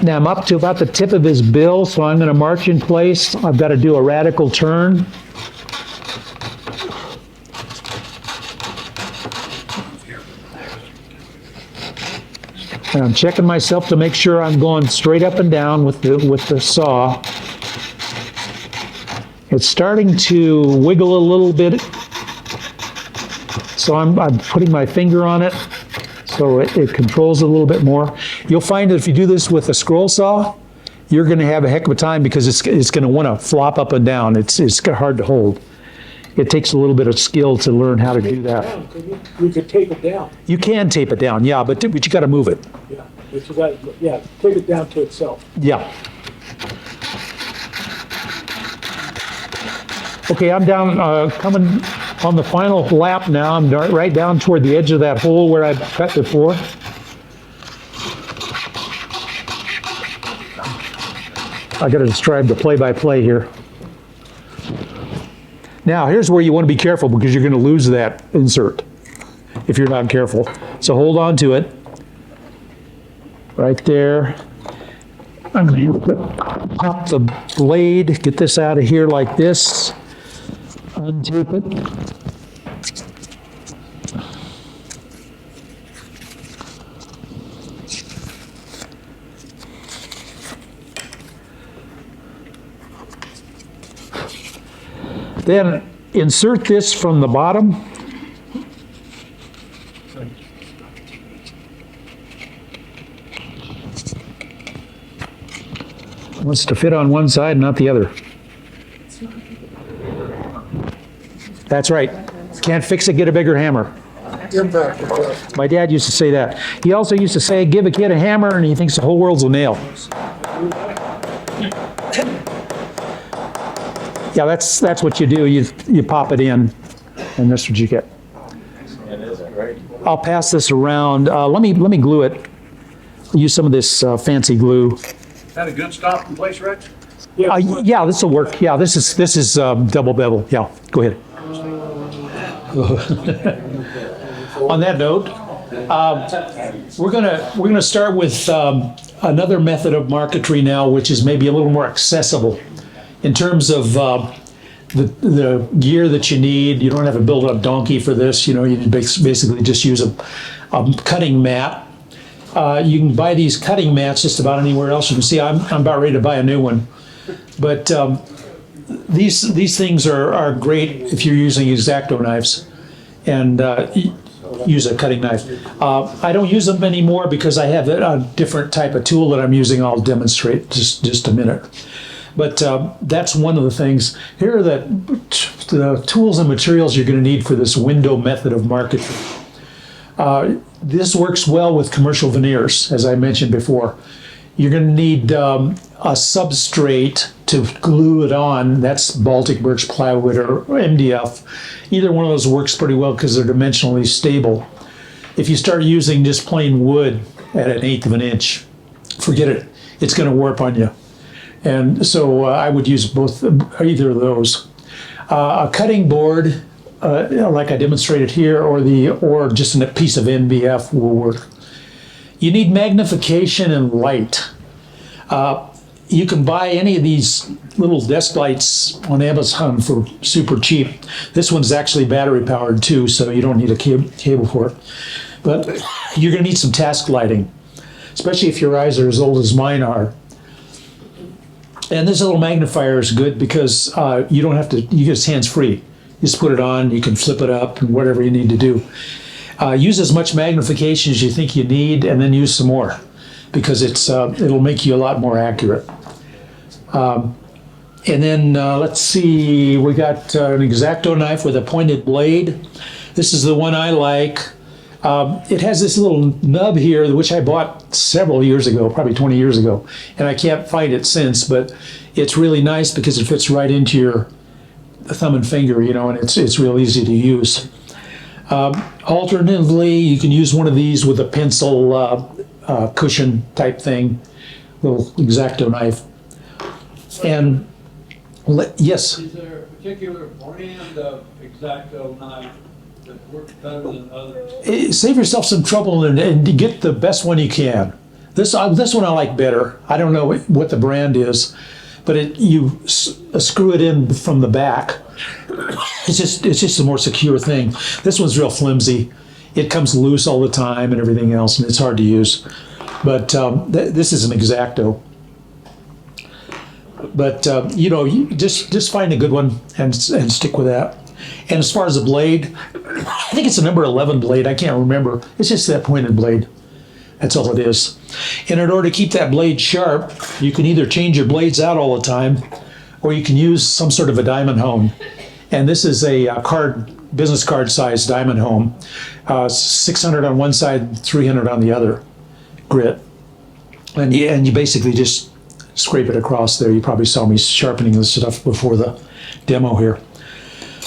Now I'm up to about the tip of his bill, so I'm going to march in place. I've got to do a radical turn. And I'm checking myself to make sure I'm going straight up and down with the saw. It's starting to wiggle a little bit, so I'm putting my finger on it so it controls a little bit more. You'll find that if you do this with a scroll saw, you're going to have a heck of a time because it's going to want to flop up and down. It's hard to hold. It takes a little bit of skill to learn how to do that. You could tape it down. You can tape it down, yeah, but you got to move it. Yeah, but you got, yeah, tape it down to itself. Yeah. Okay, I'm down, coming on the final lap now. I'm right down toward the edge of that hole where I cut before. I got to describe the play-by-play here. Now, here's where you want to be careful because you're going to lose that insert if you're not careful. So hold on to it. Right there. I'm going to pop the blade, get this out of here like this, untape it. Then insert this from the bottom. Wants to fit on one side, not the other. That's right. Can't fix it, get a bigger hammer. Impact. My dad used to say that. He also used to say, give a kid a hammer and he thinks the whole world's a nail. Yeah, that's what you do. You pop it in, and that's what you get. It is great. I'll pass this around. Let me glue it. I'll use some of this fancy glue. That a good stopping place, Rex? Yeah, this will work. Yeah, this is double bevel. Yeah, go ahead. On that note, We're gonna start with another method of marquetry now, which is maybe a little more accessible in terms of the gear that you need. You don't have to build a donkey for this. You basically just use a cutting mat. You can buy these cutting mats just about anywhere else. You can see I'm about ready to buy a new one, but these things are great if you're using X-Acto knives and use a cutting knife. I don't use them anymore because I have a different type of tool that I'm using. I'll demonstrate just a minute. But that's one of the things. Here are the tools and materials you're going to need for this window method of marquetry. This works well with commercial veneers, as I mentioned before. You're going to need a substrate to glue it on. That's Baltic birch plywood or MDF. Either one of those works pretty well because they're dimensionally stable. If you start using just plain wood at 1/8 of an inch, forget it. It's going to warp on you. And so I would use either of those. A cutting board, like I demonstrated here, or just a piece of MDF will work. You need magnification and light. You can buy any of these little desk lights on Amazon for super cheap. This one's actually battery powered too, so you don't need a cable for it. But you're going to need some task lighting, especially if your eyes are as old as mine are. And this little magnifier is good because you don't have to, you get hands free. You just put it on, you can flip it up and whatever you need to do. Use as much magnification as you think you need and then use some more because it'll make you a lot more accurate. And then let's see, we got an X-Acto knife with a pointed blade. This is the one I like. It has this little nub here, which I bought several years ago, probably 20 years ago, and I can't find it since, but it's really nice because it fits right into your thumb and finger, and it's real easy to use. Alternatively, you can use one of these with a pencil cushion type thing, little X-Acto knife. And yes? Is there a particular brand of X-Acto knife that works better than others? Save yourself some trouble and get the best one you can. This one I like better. I don't know what the brand is, but you screw it in from the back. It's just a more secure thing. This one's real flimsy. It comes loose all the time and everything else, and it's hard to use. But this is an X-Acto. But you just find a good one and stick with that. And as far as the blade, I think it's a number 11 blade. I can't remember. It's just that pointed blade. That's all it is. And in order to keep that blade sharp, you can either change your blades out all the time, or you can use some sort of a diamond hone. And this is a business card size diamond hone. 600 on one side, 300 on the other grit. And you basically just scrape it across there. You probably saw me sharpening this stuff before the demo here.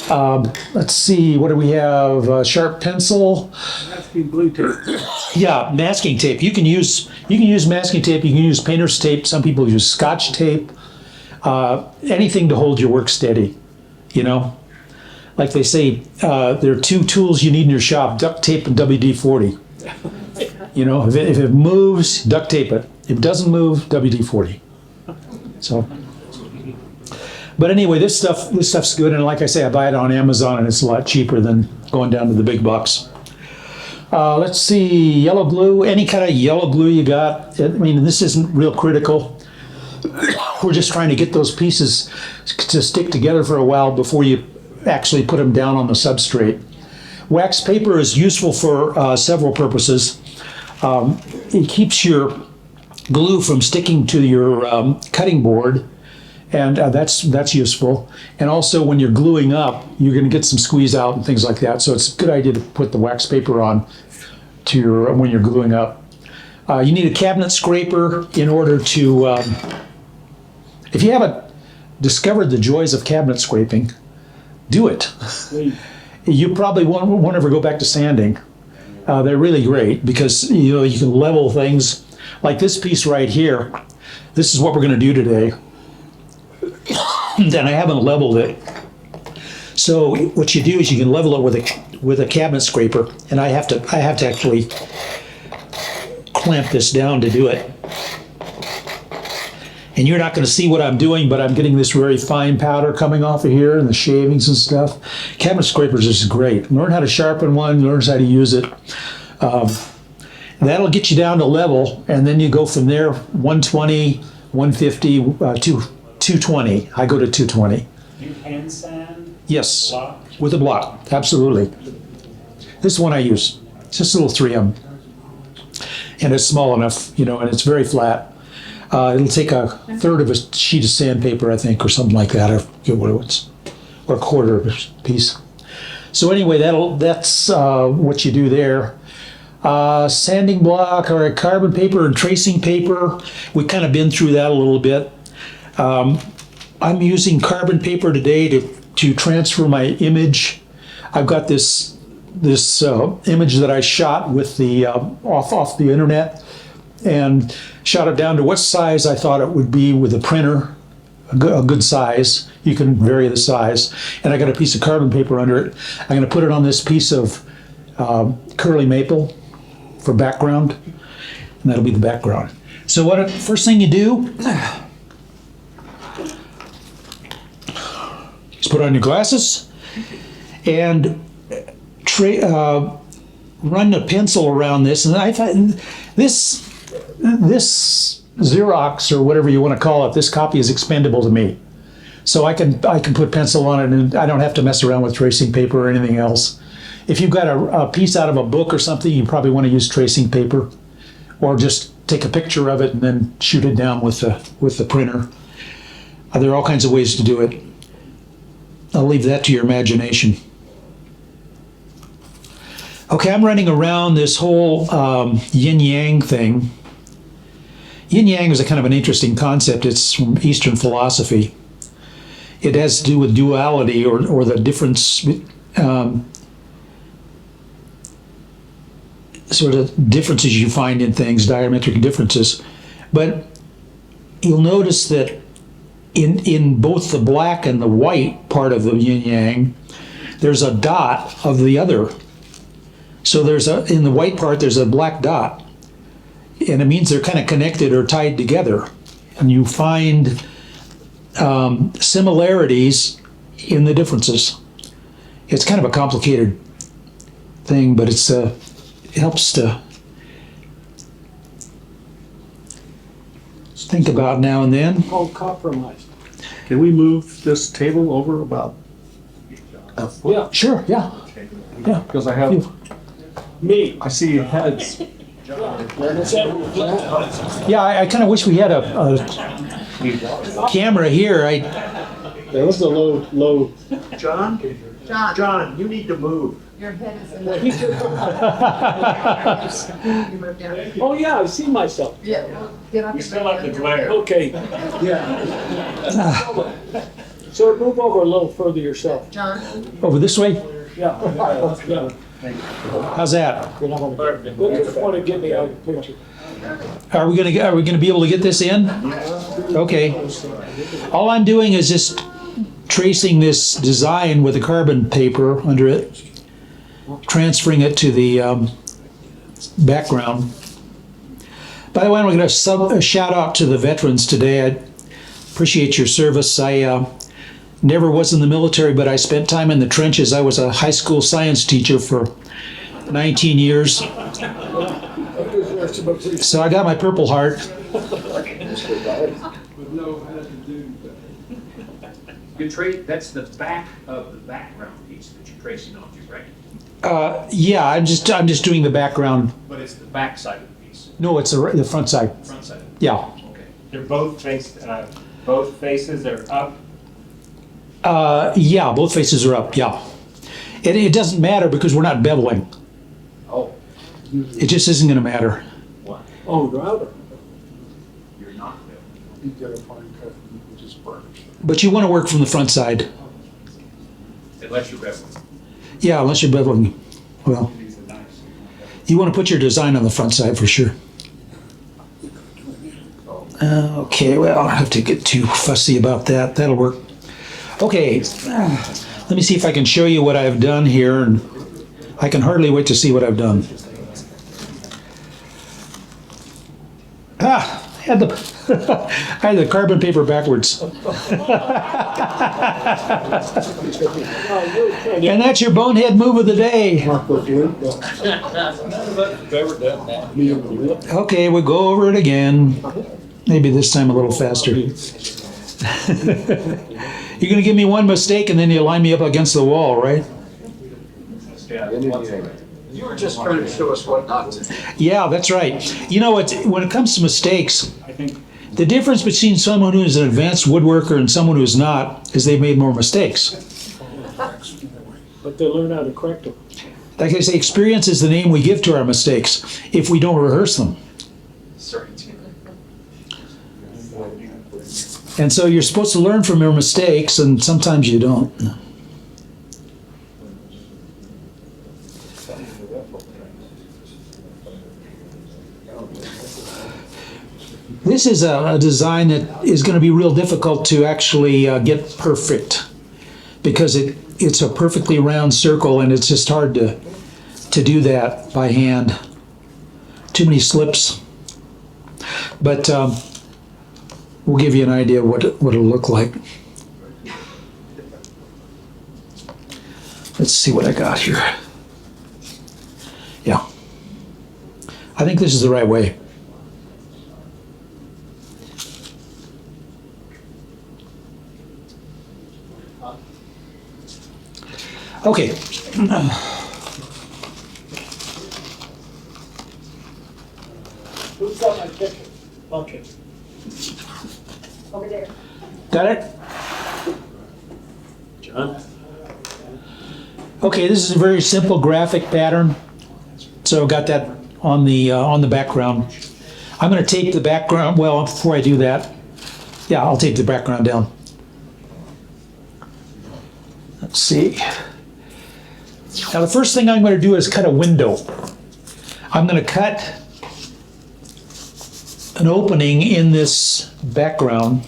Let's see, what do we have? Sharp pencil. Masking blue tape. Yeah, masking tape. You can use masking tape. You can use painter's tape. Some people use Scotch tape. Anything to hold your work steady. Like they say, there are two tools you need in your shop: duct tape and WD-40. If it moves, duct tape it. If it doesn't move, WD-40. So. But anyway, this stuff's good, and like I say, I buy it on Amazon, and it's a lot cheaper than going down to the big box. Let's see, yellow glue, any kind of yellow glue you got. I mean, this isn't real critical. We're just trying to get those pieces to stick together for a while before you actually put them down on the substrate. Wax paper is useful for several purposes. It keeps your glue from sticking to your cutting board. And that's useful. And also when you're gluing up, you're going to get some squeeze out and things like that. So it's a good idea to put the wax paper on when you're gluing up. You need a cabinet scraper in order to, if you haven't discovered the joys of cabinet scraping, do it. You probably won't ever go back to sanding. They're really great because you can level things. Like this piece right here, this is what we're going to do today. And I haven't leveled it. So what you do is you can level it with a cabinet scraper, and I have to actually clamp this down to do it. And you're not going to see what I'm doing, but I'm getting this very fine powder coming off of here and the shavings and stuff. Cabinet scrapers is great. Learn how to sharpen one, learn how to use it. That'll get you down to level, and then you go from there 120, 150, 220. I go to 220. You hand sand? Yes, Block? with a block, absolutely. This is one I use. It's just a little 3M. And it's small enough, you know, and it's very flat. It'll take a third of a sheet of sandpaper, I think, or something like that. I forget what it was, or a quarter of a piece. So anyway, that's what you do there. Sanding block or carbon paper and tracing paper. We kind of been through that a little bit. I'm using carbon paper today to transfer my image. I've got this image that I shot with the off the internet, and shot it down to what size I thought it would be with a printer, a good size. You can vary the size. And I got a piece of carbon paper under it. I'm going to put it on this piece of curly maple for background, and that'll be the background. So first thing you do is put on your glasses and run a pencil around this. And I thought this Xerox, or whatever you want to call it, this copy is expendable to me. So I can put pencil on it, and I don't have to mess around with tracing paper or anything else. If you've got a piece out of a book or something, you probably want to use tracing paper, or just take a picture of it and then shoot it down with the printer. There are all kinds of ways to do it. I'll leave that to your imagination. Okay, I'm running around this whole yin-yang thing. Yin-yang is a kind of an interesting concept. It's from Eastern philosophy. It has to do with duality, or the difference, sort of differences you find in things, diametric differences. But you'll notice that in both the black and the white part of the yin-yang, there's a dot of the other. So in the white part, there's a black dot. And it means they're kind of connected or tied together. And you find similarities in the differences. It's kind of a complicated thing, but it helps to think about now and then. Called compromise. Can we move this table over about a foot? Yeah, Sure, yeah. Yeah. Because I see heads. Yeah, I kind of wish we had a camera here. There was a low. John, you need to move. Your head is in the. You move down. oh yeah, I see myself. Yeah, well, get up. You still have the glare. Okay. So move over a little further yourself. John, Over this way? Yeah, yeah. How's that? They just want to get me out of the picture. Are we gonna be able to get this in? Okay. All I'm doing is just tracing this design with a carbon paper under it, transferring it to the background. By the way, I'm going to a shout out to the veterans today. I appreciate your service. I never was in the military, but I spent time in the trenches. I was a high school science teacher for 19 years. So I got my Purple Heart. That's the back of the background piece that you're tracing onto, right? Yeah, I'm just doing the background. But it's the back side of the piece, No, it's the front side. front side. Yeah. Okay. They're both faces are up. Yeah, both faces are up, yeah. It doesn't matter because we're not beveling. Oh, It just isn't gonna matter. what? Oh, router. You're not there. You get a fine cut, you can just burnish it. But you wanna work from the front side. Unless you're beveling. Yeah, unless you're beveling. Well, you wanna put your design on the front side for sure. Okay, well, I don't have to get too fussy about that. That'll work. Okay, let me see if I can show you what I've done here. And I can hardly wait to see what I've done. I had the I had the carbon paper backwards. And that's your bonehead move of the day. Mark those lint dots. None of us have ever done that. Me and the lint. Okay, we'll go over it again. Maybe this time a little faster. You're gonna give me one mistake and then you line me up against the wall, right? You were just trying to show us what not to do. Yeah, that's right. You know what, when it comes to mistakes, I think the difference between someone who is an advanced woodworker and someone who is not is they've made more mistakes. But they learn how to correct them. Like I say, experience is the name we give to our mistakes if we don't rehearse them. Sorry. And so you're supposed to learn from your mistakes, and sometimes you don't. This is a design that is going to be real difficult to actually get perfect because it's a perfectly round circle, and it's just hard to do that by hand. Too many slips. But we'll give you an idea of what it'll look like. Let's see what I got here. Yeah. I think this is the right way. Okay. Who's got my picture? Okay. Over there. Got it? John? Okay, this is a very simple graphic pattern. So got that on the background. I'm going to tape the background. Well, before I do that, yeah, I'll tape the background down. Let's see. Now the first thing I'm going to do is cut a window. I'm going to cut an opening in this background.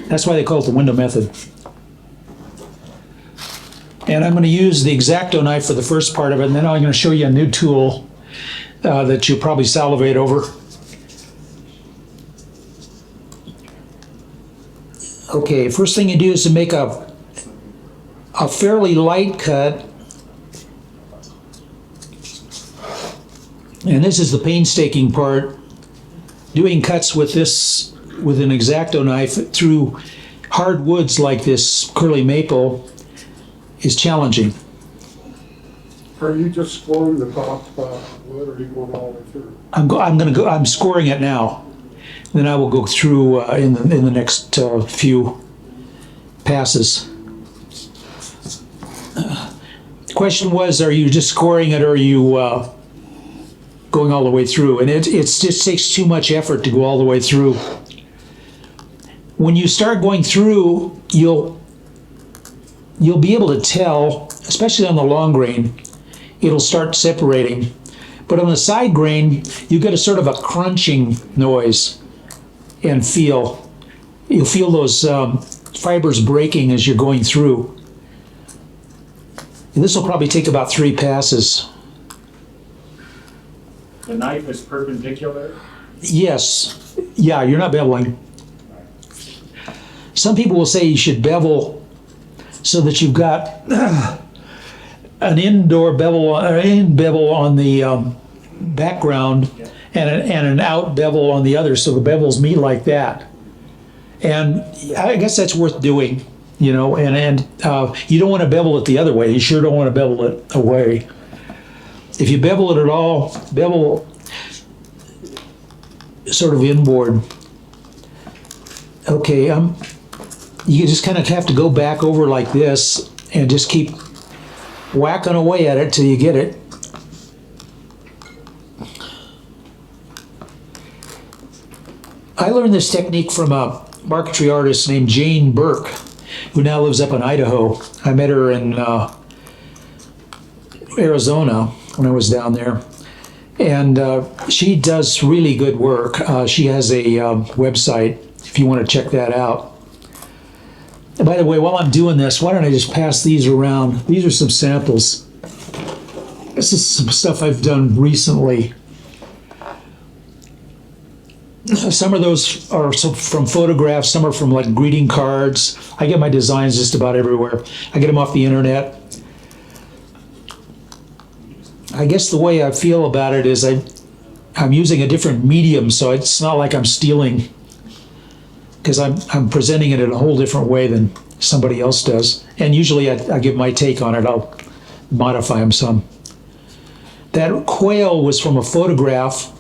That's why they call it the window method. And I'm going to use the X-Acto knife for the first part of it, and then I'm going to show you a new tool that you'll probably salivate over. Okay, first thing you do is to make a fairly light cut. And this is the painstaking part. Doing cuts with an X-Acto knife through hard woods like this curly maple is challenging. Are you just scoring the top wood, or are you going all the way through? I'm scoring it now. Then I will go through in the next few passes. The question was, are you just scoring it, or are you going all the way through? And it just takes too much effort to go all the way through. When you start going through, you'll be able to tell, especially on the long grain, it'll start separating. But on the side grain, you get a sort of a crunching noise and feel. You'll feel those fibers breaking as you're going through. And this will probably take about 3 passes. the knife is perpendicular. Yes. Yeah, you're not beveling. Some people will say you should bevel so that you've got an indoor bevel or in bevel on the background and an out bevel on the other, so the bevels meet like that. And I guess that's worth doing, you know, and you don't want to bevel it the other way. You sure don't want to bevel it away. If you bevel it at all, bevel sort of inboard. Okay, you just kind of have to go back over like this and just keep whacking away at it till you get it. I learned this technique from a marquetry artist named Jane Burke, who now lives up in Idaho. I met her in Arizona when I was down there. And she does really good work. She has a website if you want to check that out. And by the way, while I'm doing this, why don't I just pass these around? These are some samples. This is some stuff I've done recently. Some of those are from photographs, some are from like greeting cards. I get my designs just about everywhere. I get them off the internet. I guess the way I feel about it is I'm using a different medium, so it's not like I'm stealing, because I'm presenting it in a whole different way than somebody else does. And usually I give my take on it. I'll modify them some. That quail was from a photograph.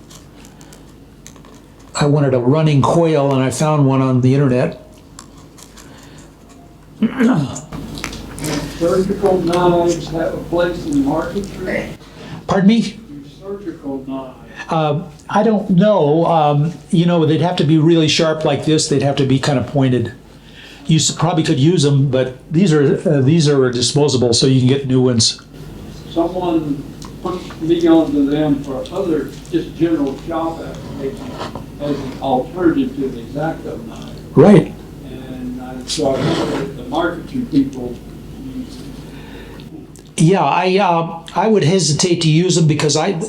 I wanted a running quail, and I found one on the internet. Surgical knives have a place in marquetry? Pardon me? Your surgical knives. I don't know. They'd have to be really sharp like this. They'd have to be kind of pointed. You probably could use them, but these are disposable, so you can get new ones. Someone put me onto them for other just general shop applications as an alternative to the X-Acto knife. Right. And so I know that the marquetry people use it. Yeah, I would hesitate to use them because I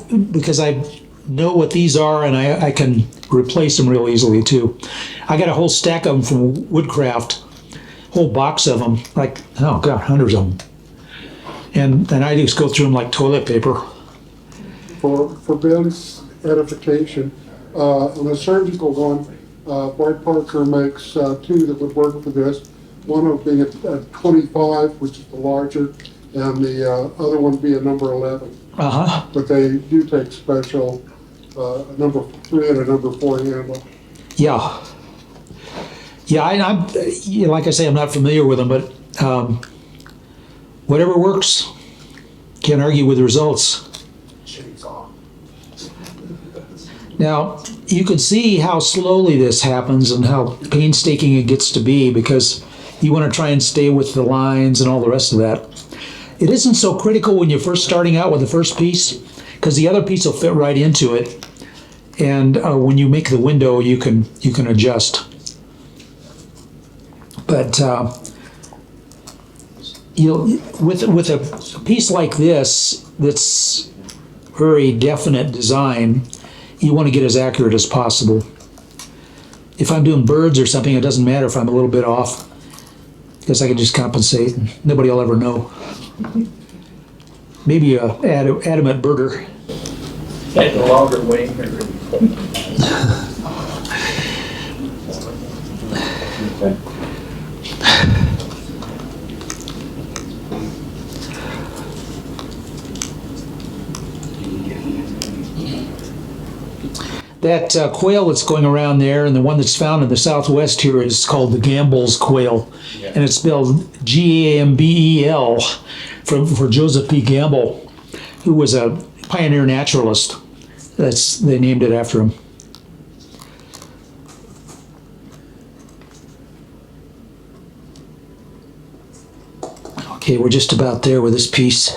know what these are, and I can replace them real easily too. I got a whole stack of them from Woodcraft, whole box of them, like, oh God, hundreds of them. And I just go through them like toilet paper. For Ben's edification, on a surgical one, Boyd Parker makes two that would work for this. One of being a 25, which is the larger, and the other one be a number 11. Uh-huh. But they do take special, a number 3 and a number 4 handle. Yeah. Yeah, I'm like I say, I'm not familiar with them, but whatever works. Can't argue with the results. Now, you can see how slowly this happens and how painstaking it gets to be, because you want to try and stay with the lines and all the rest of that. It isn't so critical when you're first starting out with the first piece, because the other piece will fit right into it. And when you make the window, you can adjust. But with a piece like this that's very definite design, you want to get as accurate as possible. If I'm doing birds or something, it doesn't matter if I'm a little bit off, because I can just compensate. Nobody will ever know. Maybe a adamant birder. Take a longer wing or That quail that's going around there, and the one that's found in the southwest here, is called the Gambel's quail. Yeah. And it's spelled Gambel for Joseph P. Gamble, who was a pioneer naturalist. They named it after him. Okay, we're just about there with this piece.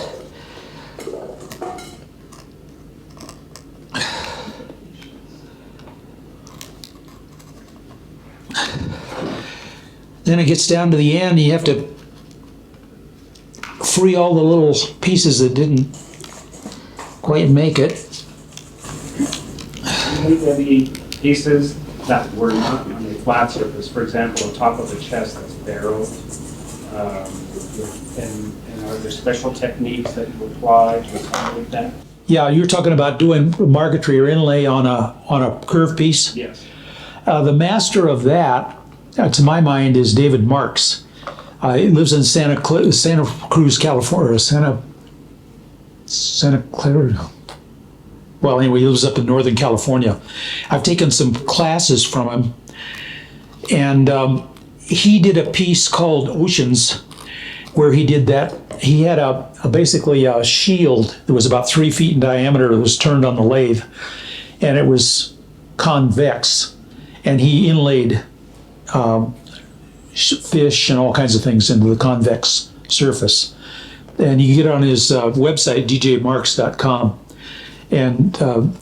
Then it gets down to the end, you have to free all the little pieces that didn't quite make it. Any pieces that were not on a flat surface, for example, on top of the chest that's barreled, and are there special techniques that you apply to accommodate that? Yeah, you're talking about doing marquetry or inlay on a curved piece? Yes. The master of that, to my mind, is David Marks. He lives in Santa Cruz, California, Santa Clara. Well, anyway, he lives up in Northern California. I've taken some classes from him, and he did a piece called Oceans, where he did that. He had basically a shield that was about 3 feet in diameter that was turned on the lathe, and it was convex, and he inlaid fish and all kinds of things into the convex surface. And you can get on his website, djmarks.com, and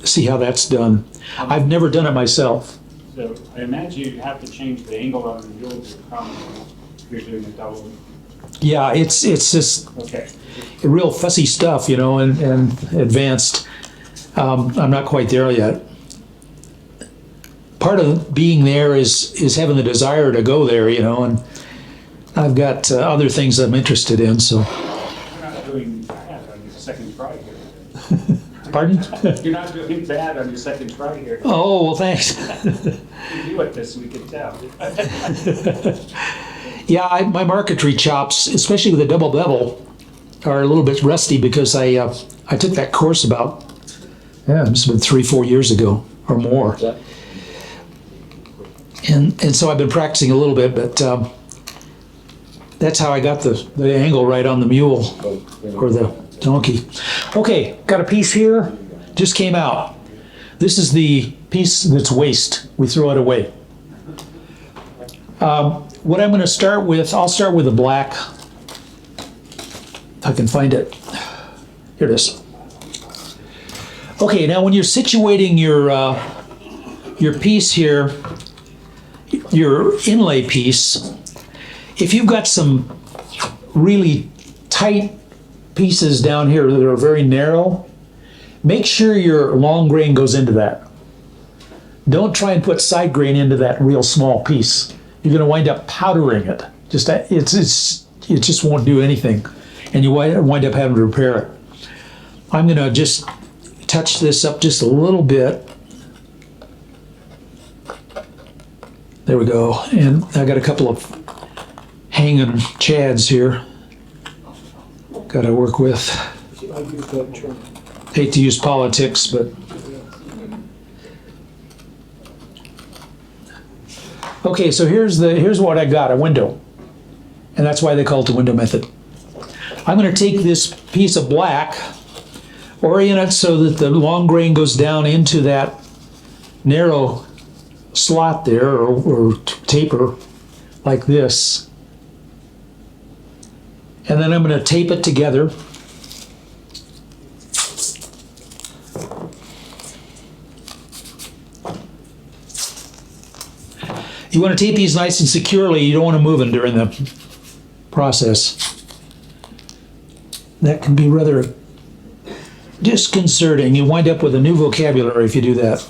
see how that's done. I've never done it myself. So I imagine you have to change the angle on the yield to accommodate if you're doing a double Yeah, it's just Okay. real fussy stuff, you know, and advanced. I'm not quite there yet. Part of being there is having the desire to go there, you know, and I've got other things I'm interested in, so. You're not doing bad on your second try here. Pardon? You're not doing bad on your second try here. Oh, well, thanks. You do it this week, we can tell. Yeah, my marquetry chops, especially with a double bevel, are a little bit rusty because I took that course about, it's been 3-4 years ago or more. And so I've been practicing a little bit, but that's how I got the angle right on the mule or the donkey. Okay, got a piece here, just came out. This is the piece that's waste. We throw it away. What I'm going to start with, I'll start with the black. If I can find it. Here it is. Okay, now when you're situating your piece here, your inlay piece, if you've got some really tight pieces down here that are very narrow, make sure your long grain goes into that. Don't try and put side grain into that real small piece. You're going to wind up powdering it. It just won't do anything, and you wind up having to repair it. I'm going to just touch this up just a little bit. There we go. And I got a couple of hanging chads here. Got to work with. Hate to use politics, but. Okay, so here's what I got, a window. And that's why they call it the window method. I'm going to take this piece of black, orient it so that the long grain goes down into that narrow slot there, or taper, like this. And then I'm going to tape it together. You want to tape these nice and securely. You don't want to move them during the process. That can be rather disconcerting. You wind up with a new vocabulary if you do that.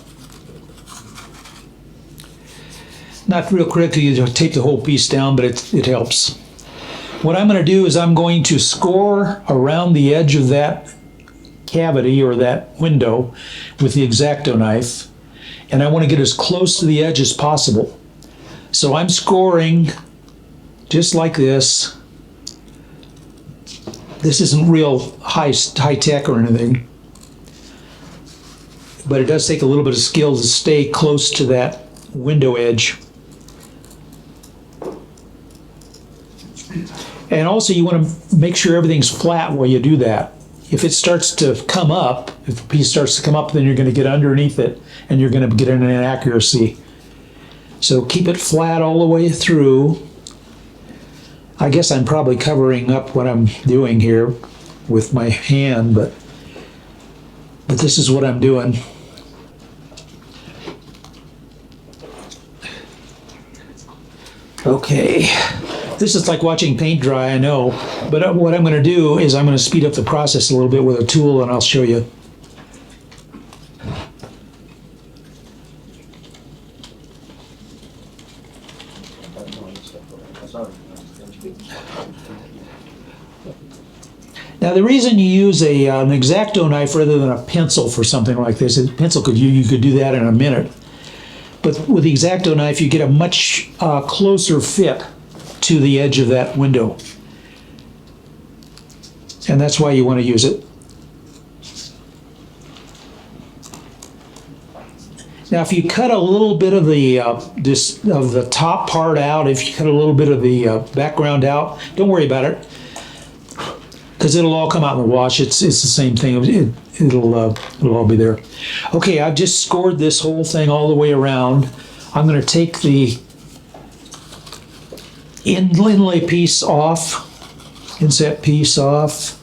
Not real critical, you tape the whole piece down, but it helps. What I'm going to do is I'm going to score around the edge of that cavity or that window with the X-Acto knife, and I want to get as close to the edge as possible. So I'm scoring just like this. This isn't real high tech or anything, but it does take a little bit of skill to stay close to that window edge. And also you want to make sure everything's flat while you do that. If it starts to come up, if the piece starts to come up, then you're going to get underneath it and you're going to get an inaccuracy. So keep it flat all the way through. I guess I'm probably covering up what I'm doing here with my hand, but this is what I'm doing. Okay, this is like watching paint dry, I know, but what I'm going to do is I'm going to speed up the process a little bit with a tool, and I'll show you. Now, the reason you use an X-Acto knife rather than a pencil for something like this, a pencil you could do that in a minute. But with the X-Acto knife, you get a much closer fit to the edge of that window. And that's why you want to use it. Now, if you cut a little bit of the top part out, if you cut a little bit of the background out, don't worry about it, because it'll all come out in the wash. It's the same thing. It'll all be there. Okay, I've just scored this whole thing all the way around. I'm going to take the inlay piece off, inset piece off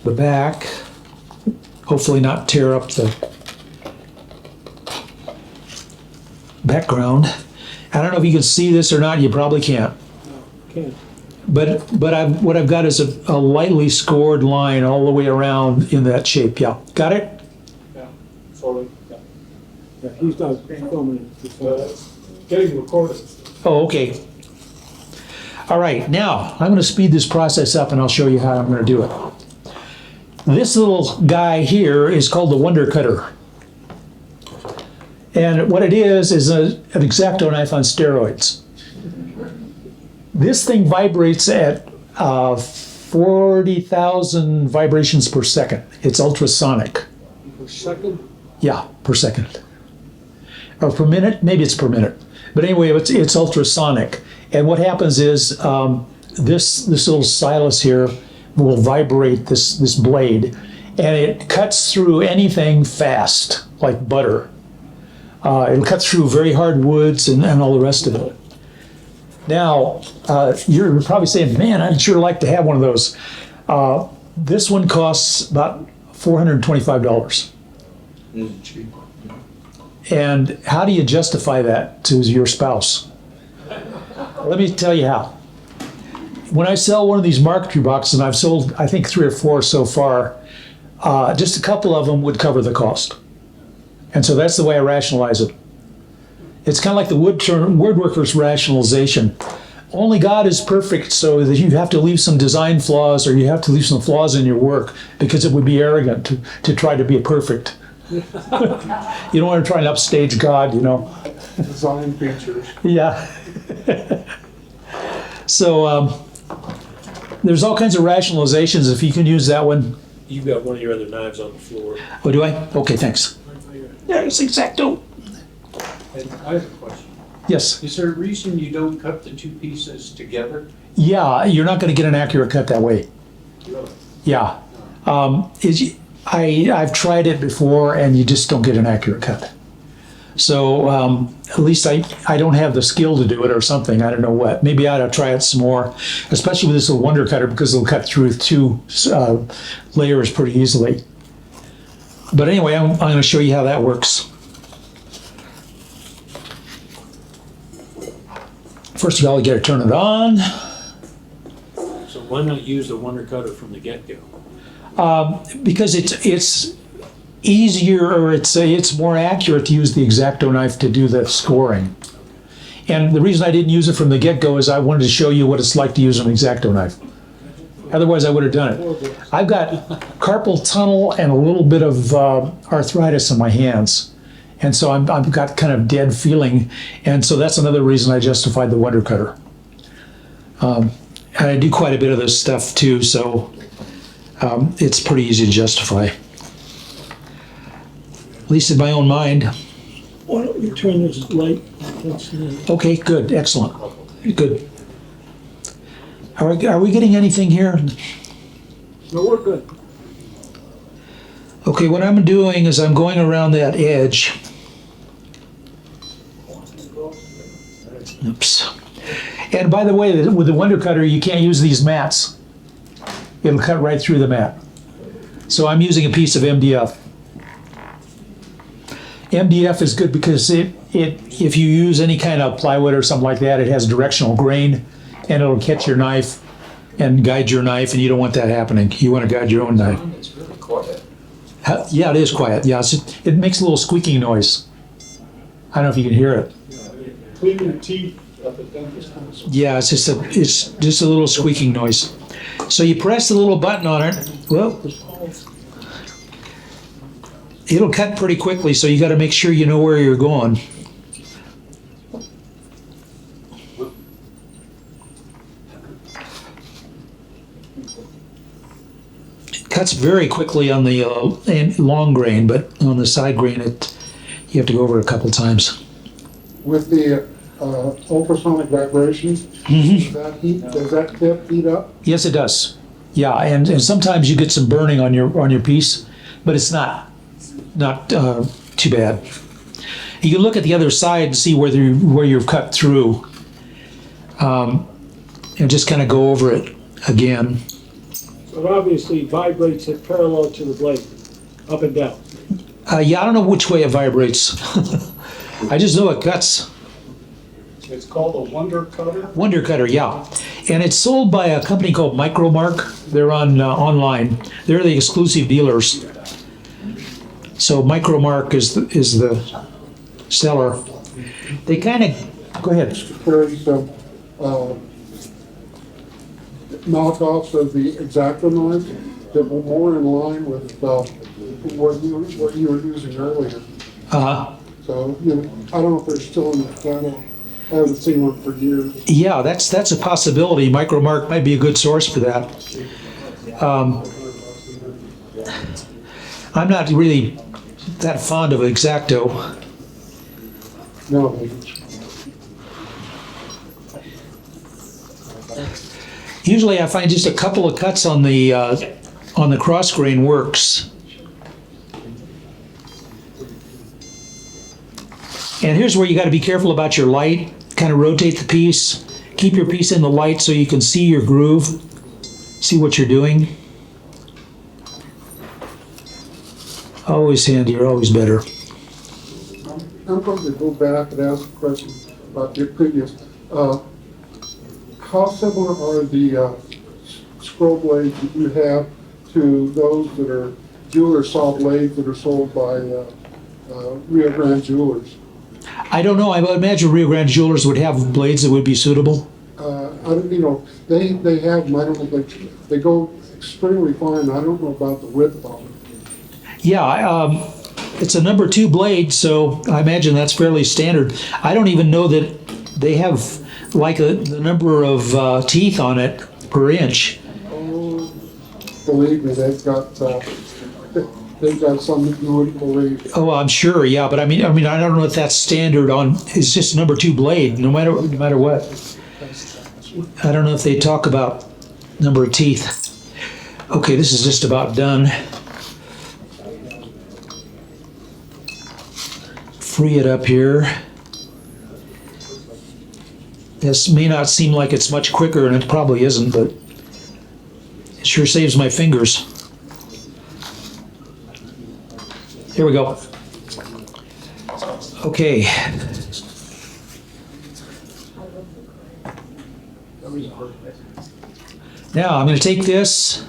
the back. Hopefully not tear up the background. I don't know if you can see this or not. You probably can't. what I've got is a lightly scored line all the way around in that shape. Yeah, got it? Yeah, sort of, yeah. Yeah, he's not filming it, it's getting recorded. Oh, okay. All right, now I'm going to speed this process up and I'll show you how I'm going to do it. This little guy here is called the Wonder Cutter. And what it is an X-Acto knife on steroids. This thing vibrates at 40,000 vibrations per second. It's ultrasonic. Per second? Yeah, per second. Or per minute? Maybe it's per minute. But anyway, it's ultrasonic. And what happens is this little stylus here will vibrate this blade, and it cuts through anything fast, like butter. It'll cut through very hard woods and all the rest of it. Now, you're probably saying, man, I'd sure like to have one of those. This one costs about $425. And how do you justify that to your spouse? Let me tell you how. When I sell one of these Marquetry boxes, and I've sold, I think, 3 or 4 so far, just a couple of them would cover the cost. And so that's the way I rationalize it. It's kind of like the woodworker's rationalization. Only God is perfect, so that you have to leave some design flaws or you have to leave some flaws in your work because it would be arrogant to try to be perfect. You don't want to try and upstage God, you know. Design features. Yeah. So there's all kinds of rationalizations. If you can use that one. You've got one of your other knives on the floor. Oh, do I? Okay, thanks. Yeah, it's X-Acto. And I have a question. Yes. Is there a reason you don't cut the two pieces together? Yeah, you're not going to get an accurate cut that way. Really? Yeah. I've tried it before, and you just don't get an accurate cut. So at least I don't have the skill to do it or something. I don't know what. Maybe I ought to try it some more, especially with this little Wonder Cutter because it'll cut through 2 layers pretty easily. But anyway, I'm going to show you how that works. First of all, you got to turn it on. So why not use the Wonder Cutter from the get-go? Because it's easier, or it's more accurate to use the X-Acto knife to do the scoring. And the reason I didn't use it from the get-go is I wanted to show you what it's like to use an X-Acto knife. Otherwise, I would have done it. I've got carpal tunnel and a little bit of arthritis in my hands. And so I've got kind of dead feeling. And so that's another reason I justified the Wonder Cutter. And I do quite a bit of this stuff too, so it's pretty easy to justify. At least in my own mind. Why don't you turn this light? Okay, good, excellent, good. Are we getting anything here? No, we're good. Okay, what I'm doing is I'm going around that edge. Oops. And by the way, with the Wonder Cutter, you can't use these mats. It'll cut right through the mat. So I'm using a piece of MDF. MDF is good because if you use any kind of plywood or something like that, it has directional grain and it'll catch your knife and guide your knife, and you don't want that happening. You want to guide your own knife. It's really quiet. Yeah, it is quiet. Yeah, it makes a little squeaking noise. I don't know if you can hear it. Clean your teeth at the dentist. Yeah, it's just a little squeaking noise. So you press the little button on it. Well, it'll cut pretty quickly, so you got to make sure you know where you're going. It cuts very quickly on the long grain, but on the side grain, you have to go over it a couple times. With the ultrasonic vibrations, does that tip heat up? Yes, it does. Yeah, and sometimes you get some burning on your piece, but it's not too bad. You can look at the other side and see where you've cut through, and just kind of go over it again. So it obviously vibrates it parallel to the blade, up and down. Yeah, I don't know which way it vibrates. I just know it cuts. It's called a Wonder Cutter? Wonder Cutter, yeah. And it's sold by a company called Micromark. They're on online. They're the exclusive dealers. So Micromark is the seller. They kind of, go ahead. Carry some knockoffs of the X-Acto knives that were more in line with what you were using earlier. Uh-huh. So, you know, I don't know if they're still in the catalog. I haven't seen one for years. Yeah, that's a possibility. Micromark might be a good source for that. I'm not really that fond of X-Acto. No, Usually I find just a couple of cuts on the cross grain works. And here's where you got to be careful about your light. Kind of rotate the piece. Keep your piece in the light so you can see your groove. See what you're doing. Always handier, always better. I'm going to go back and ask a question about your previous. How similar are the scroll blades that you have to those that are jeweler saw blades that are sold by Rio Grande Jewelers? I don't know. I would imagine Rio Grande Jewelers would have blades that would be suitable. I don't, you know, they have them. I don't know. They go extremely fine. I don't know about the width of them. Yeah, it's a number 2 blade, so I imagine that's fairly standard. I don't even know that they have like the number of teeth on it per inch. Oh, believe me, they've got some that you wouldn't believe. Oh, I'm sure. Yeah, but I mean, I don't know if that's standard on. It's just number 2 blade, no matter what. I don't know if they talk about number of teeth. Okay, this is just about done. Free it up here. This may not seem like it's much quicker, and it probably isn't, but it sure saves my fingers. Here we go. Okay. Now I'm going to take this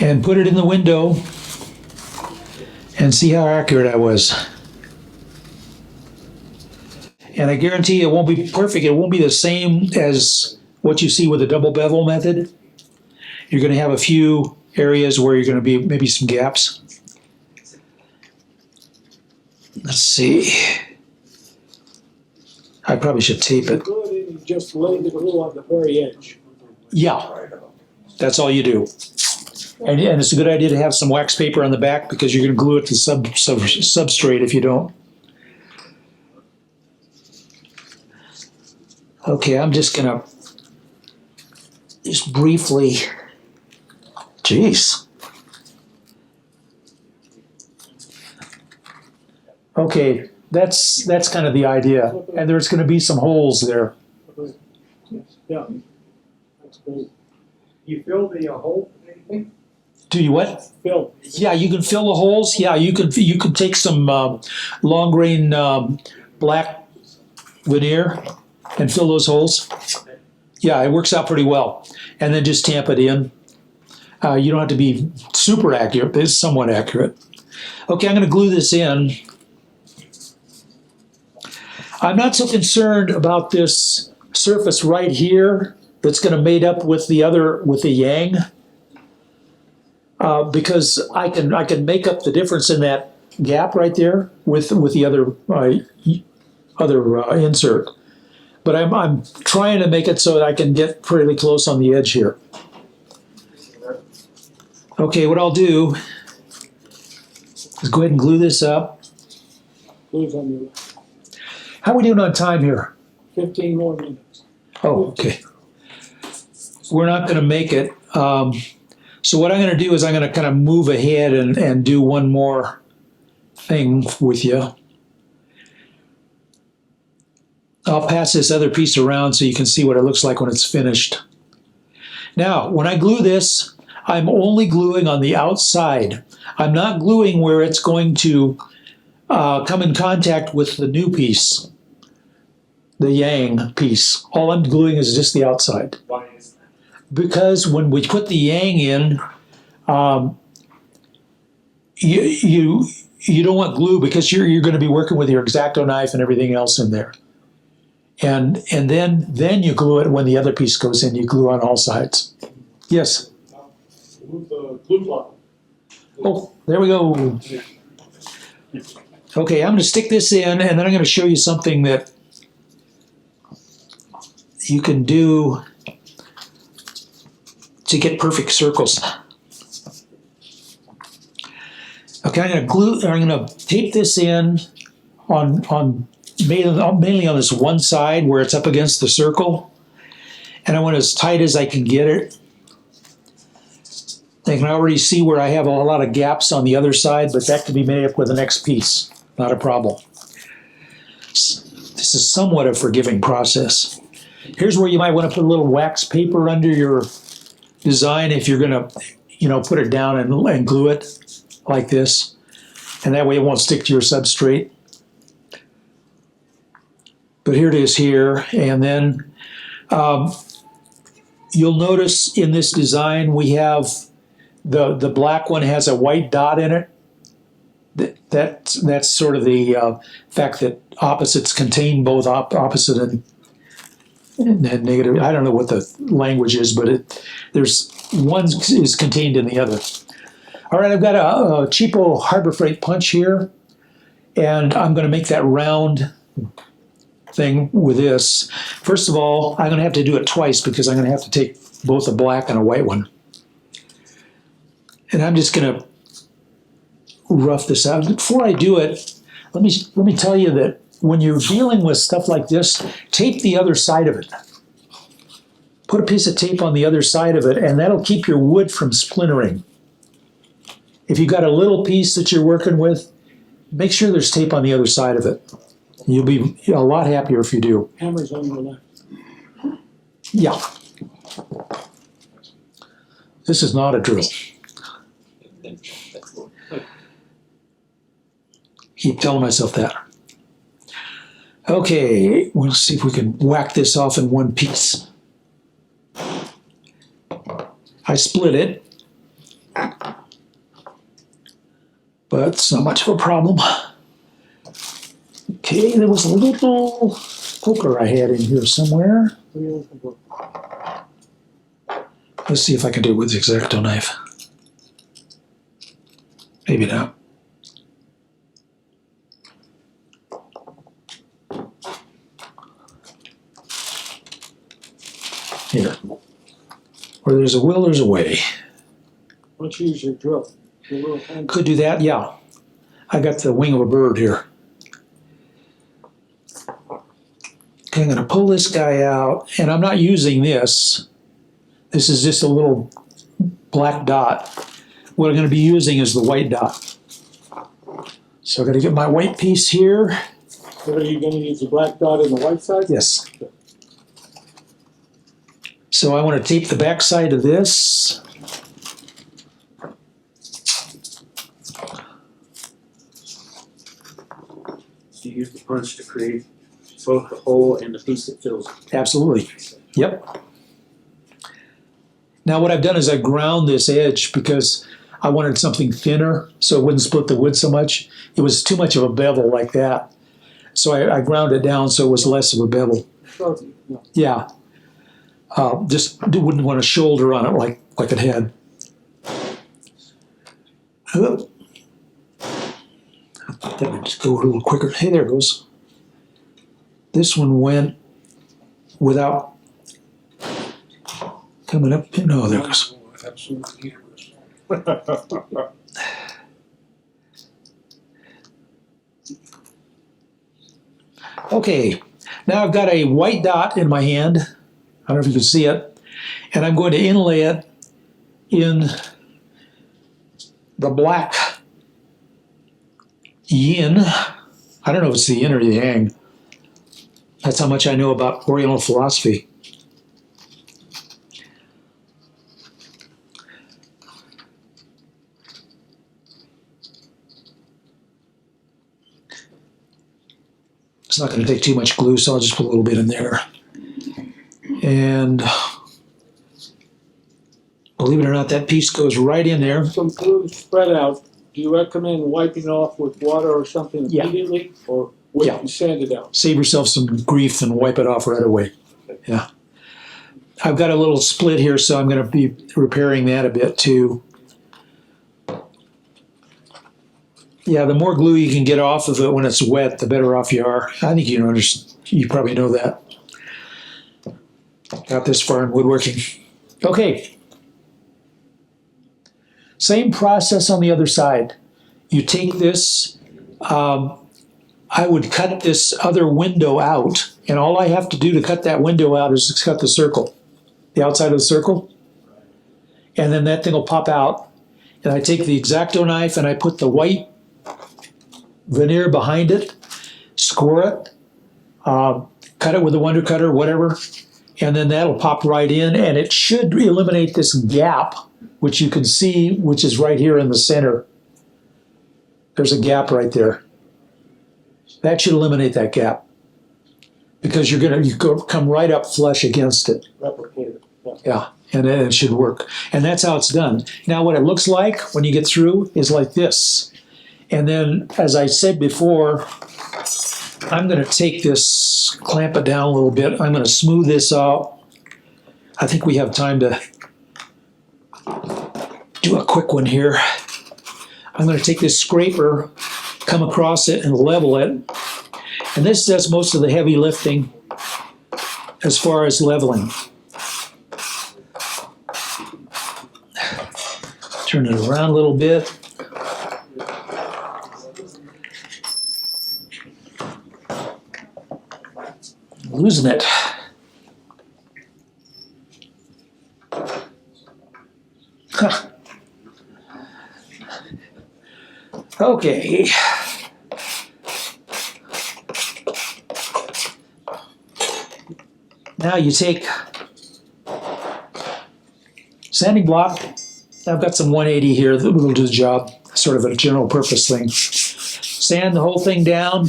and put it in the window and see how accurate I was. And I guarantee it won't be perfect. It won't be the same as what you see with the double bevel method. You're going to have a few areas where you're going to be maybe some gaps. Let's see. I probably should tape it. Good, and you just lay the glue on the very edge. Yeah, that's all you do. And it's a good idea to have some wax paper on the back because you're going to glue it to substrate if you don't. Okay, I'm just going to just briefly, geez. Okay, that's kind of the idea. And there's going to be some holes there. Yeah, that's great. You fill the hole with anything? Do you what? Fill. Yeah, you can fill the holes. Yeah, you can take some long grain black veneer and fill those holes. Yeah, it works out pretty well. And then just tamp it in. You don't have to be super accurate, but it's somewhat accurate. Okay, I'm going to glue this in. I'm not so concerned about this surface right here that's going to mate up with the other, with the yang, because I can make up the difference in that gap right there with the other insert. But I'm trying to make it so that I can get pretty close on the edge here. Okay, what I'll do is go ahead and glue this up. Glue's on your How are we doing on time here? 15 more minutes. Oh, okay. We're not going to make it. So what I'm going to do is I'm going to kind of move ahead and do one more thing with you. I'll pass this other piece around so you can see what it looks like when it's finished. Now, when I glue this, I'm only gluing on the outside. I'm not gluing where it's going to come in contact with the new piece. the yang piece. All I'm gluing is just the outside. Why is that? Because when we put the yang in, you don't want glue because you're going to be working with your X-Acto knife and everything else in there. And then you glue it when the other piece goes in. You glue on all sides. Yes. Move the glue block. Oh, there we go. Okay, I'm going to stick this in, and then I'm going to show you something that you can do to get perfect circles. Okay, I'm going to tape this in on mainly on this one side where it's up against the circle, and I want it as tight as I can get it. I can already see where I have a lot of gaps on the other side, but that can be made up with the next piece. Not a problem. This is somewhat a forgiving process. Here's where you might want to put a little wax paper under your design if you're going to, put it down and glue it like this. And that way it won't stick to your substrate. But here it is here. And then you'll notice in this design we have the black one has a white dot in it. That's sort of the fact that opposites contain both opposite and negative. I don't know what the language is, but there's one is contained in the other. All right, I've got a cheapo Harbor Freight punch here, and I'm going to make that round thing with this. First of all, I'm going to have to do it twice because I'm going to have to take both a black and a white one. And I'm just going to rough this out. Before I do it, let me tell you that when you're dealing with stuff like this, tape the other side of it. Put a piece of tape on the other side of it, and that'll keep your wood from splintering. If you've got a little piece that you're working with, make sure there's tape on the other side of it. You'll be a lot happier if you do. Hammer's on your left. Yeah. This is not a drill. Keep telling myself that. Okay, we'll see if we can whack this off in one piece. I split it, but it's not much of a problem. Okay, there was a little poker I had in here somewhere. Let's see if I can do it with the X-Acto knife. Maybe not. Here. Where there's a will, there's a way. Why don't you use your drill? Your little hand. Could do that, yeah. I got the wing of a bird here. Okay, I'm going to pull this guy out, and I'm not using this. This is just a little black dot. What I'm going to be using is the white dot. So I've got to get my white piece here. So are you going to use the black dot in the white side? Yes. So I want to tape the back side of this. So you use the punch to create both the hole and the piece that fills it. Absolutely. Yep. Now what I've done is I ground this edge because I wanted something thinner so it wouldn't split the wood so much. It was too much of a bevel like that. So I ground it down so it was less of a bevel. Yeah. Just wouldn't want a shoulder on it like it had. That would just go a little quicker. Hey, there it goes. This one went without coming up. No, there it goes. Absolutely. Okay, now I've got a white dot in my hand. I don't know if you can see it. And I'm going to inlay it in the black yin. I don't know if it's the yin or the yang. That's how much I know about Oriental philosophy. It's not going to take too much glue, so I'll just put a little bit in there. And believe it or not, that piece goes right in there. Some glue spread out. Do you recommend wiping off with water or something Yeah. immediately, or wait Yeah. and sand it out? Save yourself some grief and wipe it off right away. Yeah. I've got a little split here, so I'm going to be repairing that a bit too. Yeah, the more glue you can get off of it when it's wet, the better off you are. I think you understand. You probably know that. Got this far in woodworking. Okay. Same process on the other side. You take this, I would cut this other window out, and all I have to do to cut that window out is cut the circle, the outside of the circle, and then that thing will pop out. And I take the X-Acto knife and I put the white veneer behind it, score it, cut it with a Wonder Cutter, whatever, and then that'll pop right in, and it should eliminate this gap, which you can see, which is right here in the center. There's a gap right there. That should eliminate that gap, because you come right up flush against it. Replicate it. Yeah, and then it should work. And that's how it's done. Now what it looks like when you get through is like this. And then, as I said before, I'm going to take this, clamp it down a little bit. I'm going to smooth this out. I think we have time to do a quick one here. I'm going to take this scraper, come across it, and level it. And this does most of the heavy lifting as far as leveling. Turn it around a little bit. Losing it. Huh. Okay. Now you take sanding block. I've got some 180 here that will do the job, sort of a general purpose thing. Sand the whole thing down.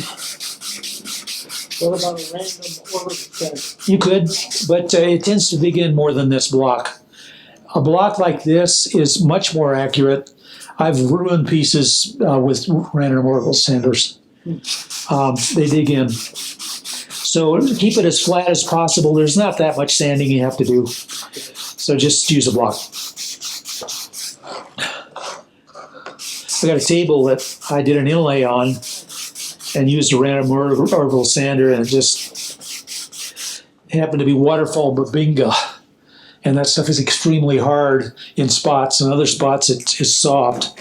What about a random order sand? You could, but it tends to begin more than this block. A block like this is much more accurate. I've ruined pieces with random orbital sanders. They dig in. So keep it as flat as possible. There's not that much sanding you have to do. So just use a block. I got a table that I did an inlay on and used a random orbital sander, and it just happened to be waterfall babinga. And that stuff is extremely hard in spots, and other spots it is soft.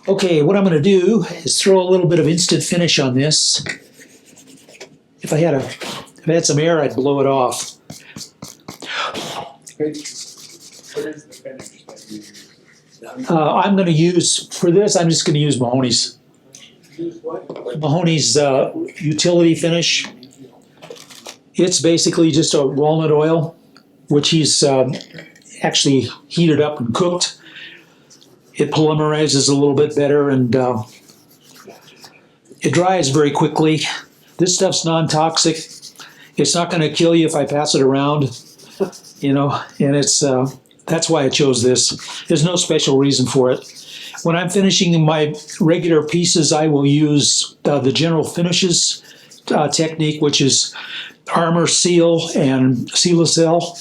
Okay, what I'm going to do is throw a little bit of instant finish on this. If I had some air, I'd blow it off. I'm going to use, for this, I'm just going to use Mahoney's. Mahoney's utility finish. It's basically just a walnut oil, which he's actually heated up and cooked. It polymerizes a little bit better, and it dries very quickly. This stuff's non-toxic. It's not going to kill you if I pass it around, you know, and it's that's why I chose this. There's no special reason for it. When I'm finishing my regular pieces, I will use the general finishes technique, which is armor seal and Sealacell,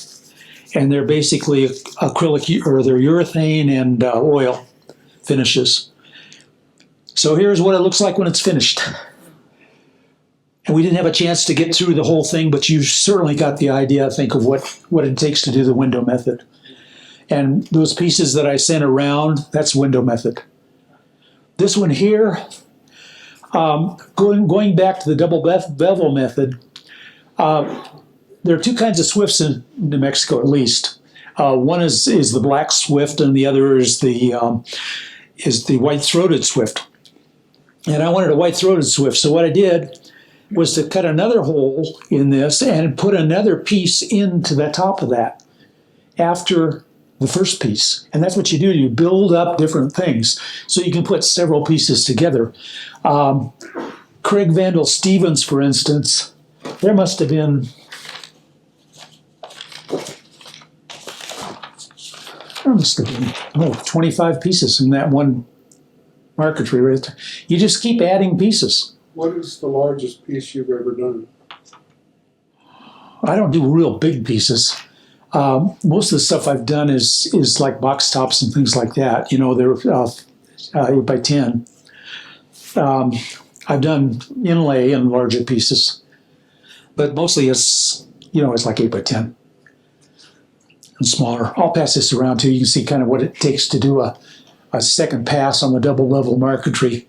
and they're basically acrylic, or they're urethane and oil finishes. So here's what it looks like when it's finished. And we didn't have a chance to get through the whole thing, but you certainly got the idea, I think, of what it takes to do the window method. And those pieces that I sent around, that's window method. This one here, going back to the double bevel method, there are two kinds of swifts in New Mexico, at least. One is the black swift, and the other is the white-throated swift. And I wanted a white-throated swift, so what I did was to cut another hole in this and put another piece into the top of that after the first piece. And that's what you do. You build up different things so you can put several pieces together. Craig Vandal Stevens, for instance, there must have been, there must have been 25 pieces in that one marquetry right there. You just keep adding pieces. What is the largest piece you've ever done? I don't do real big pieces. Most of the stuff I've done is like box tops and things like that. You know, they're 8 by 10. I've done inlay and larger pieces, but mostly it's like 8 by 10 and smaller. I'll pass this around too. You can see kind of what it takes to do a second pass on the double level marquetry.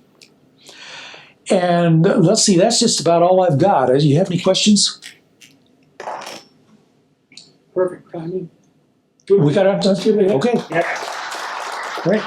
And let's see, that's just about all I've got. Do you have any questions? Perfect timing. We got our time. Okay. Yeah. Great.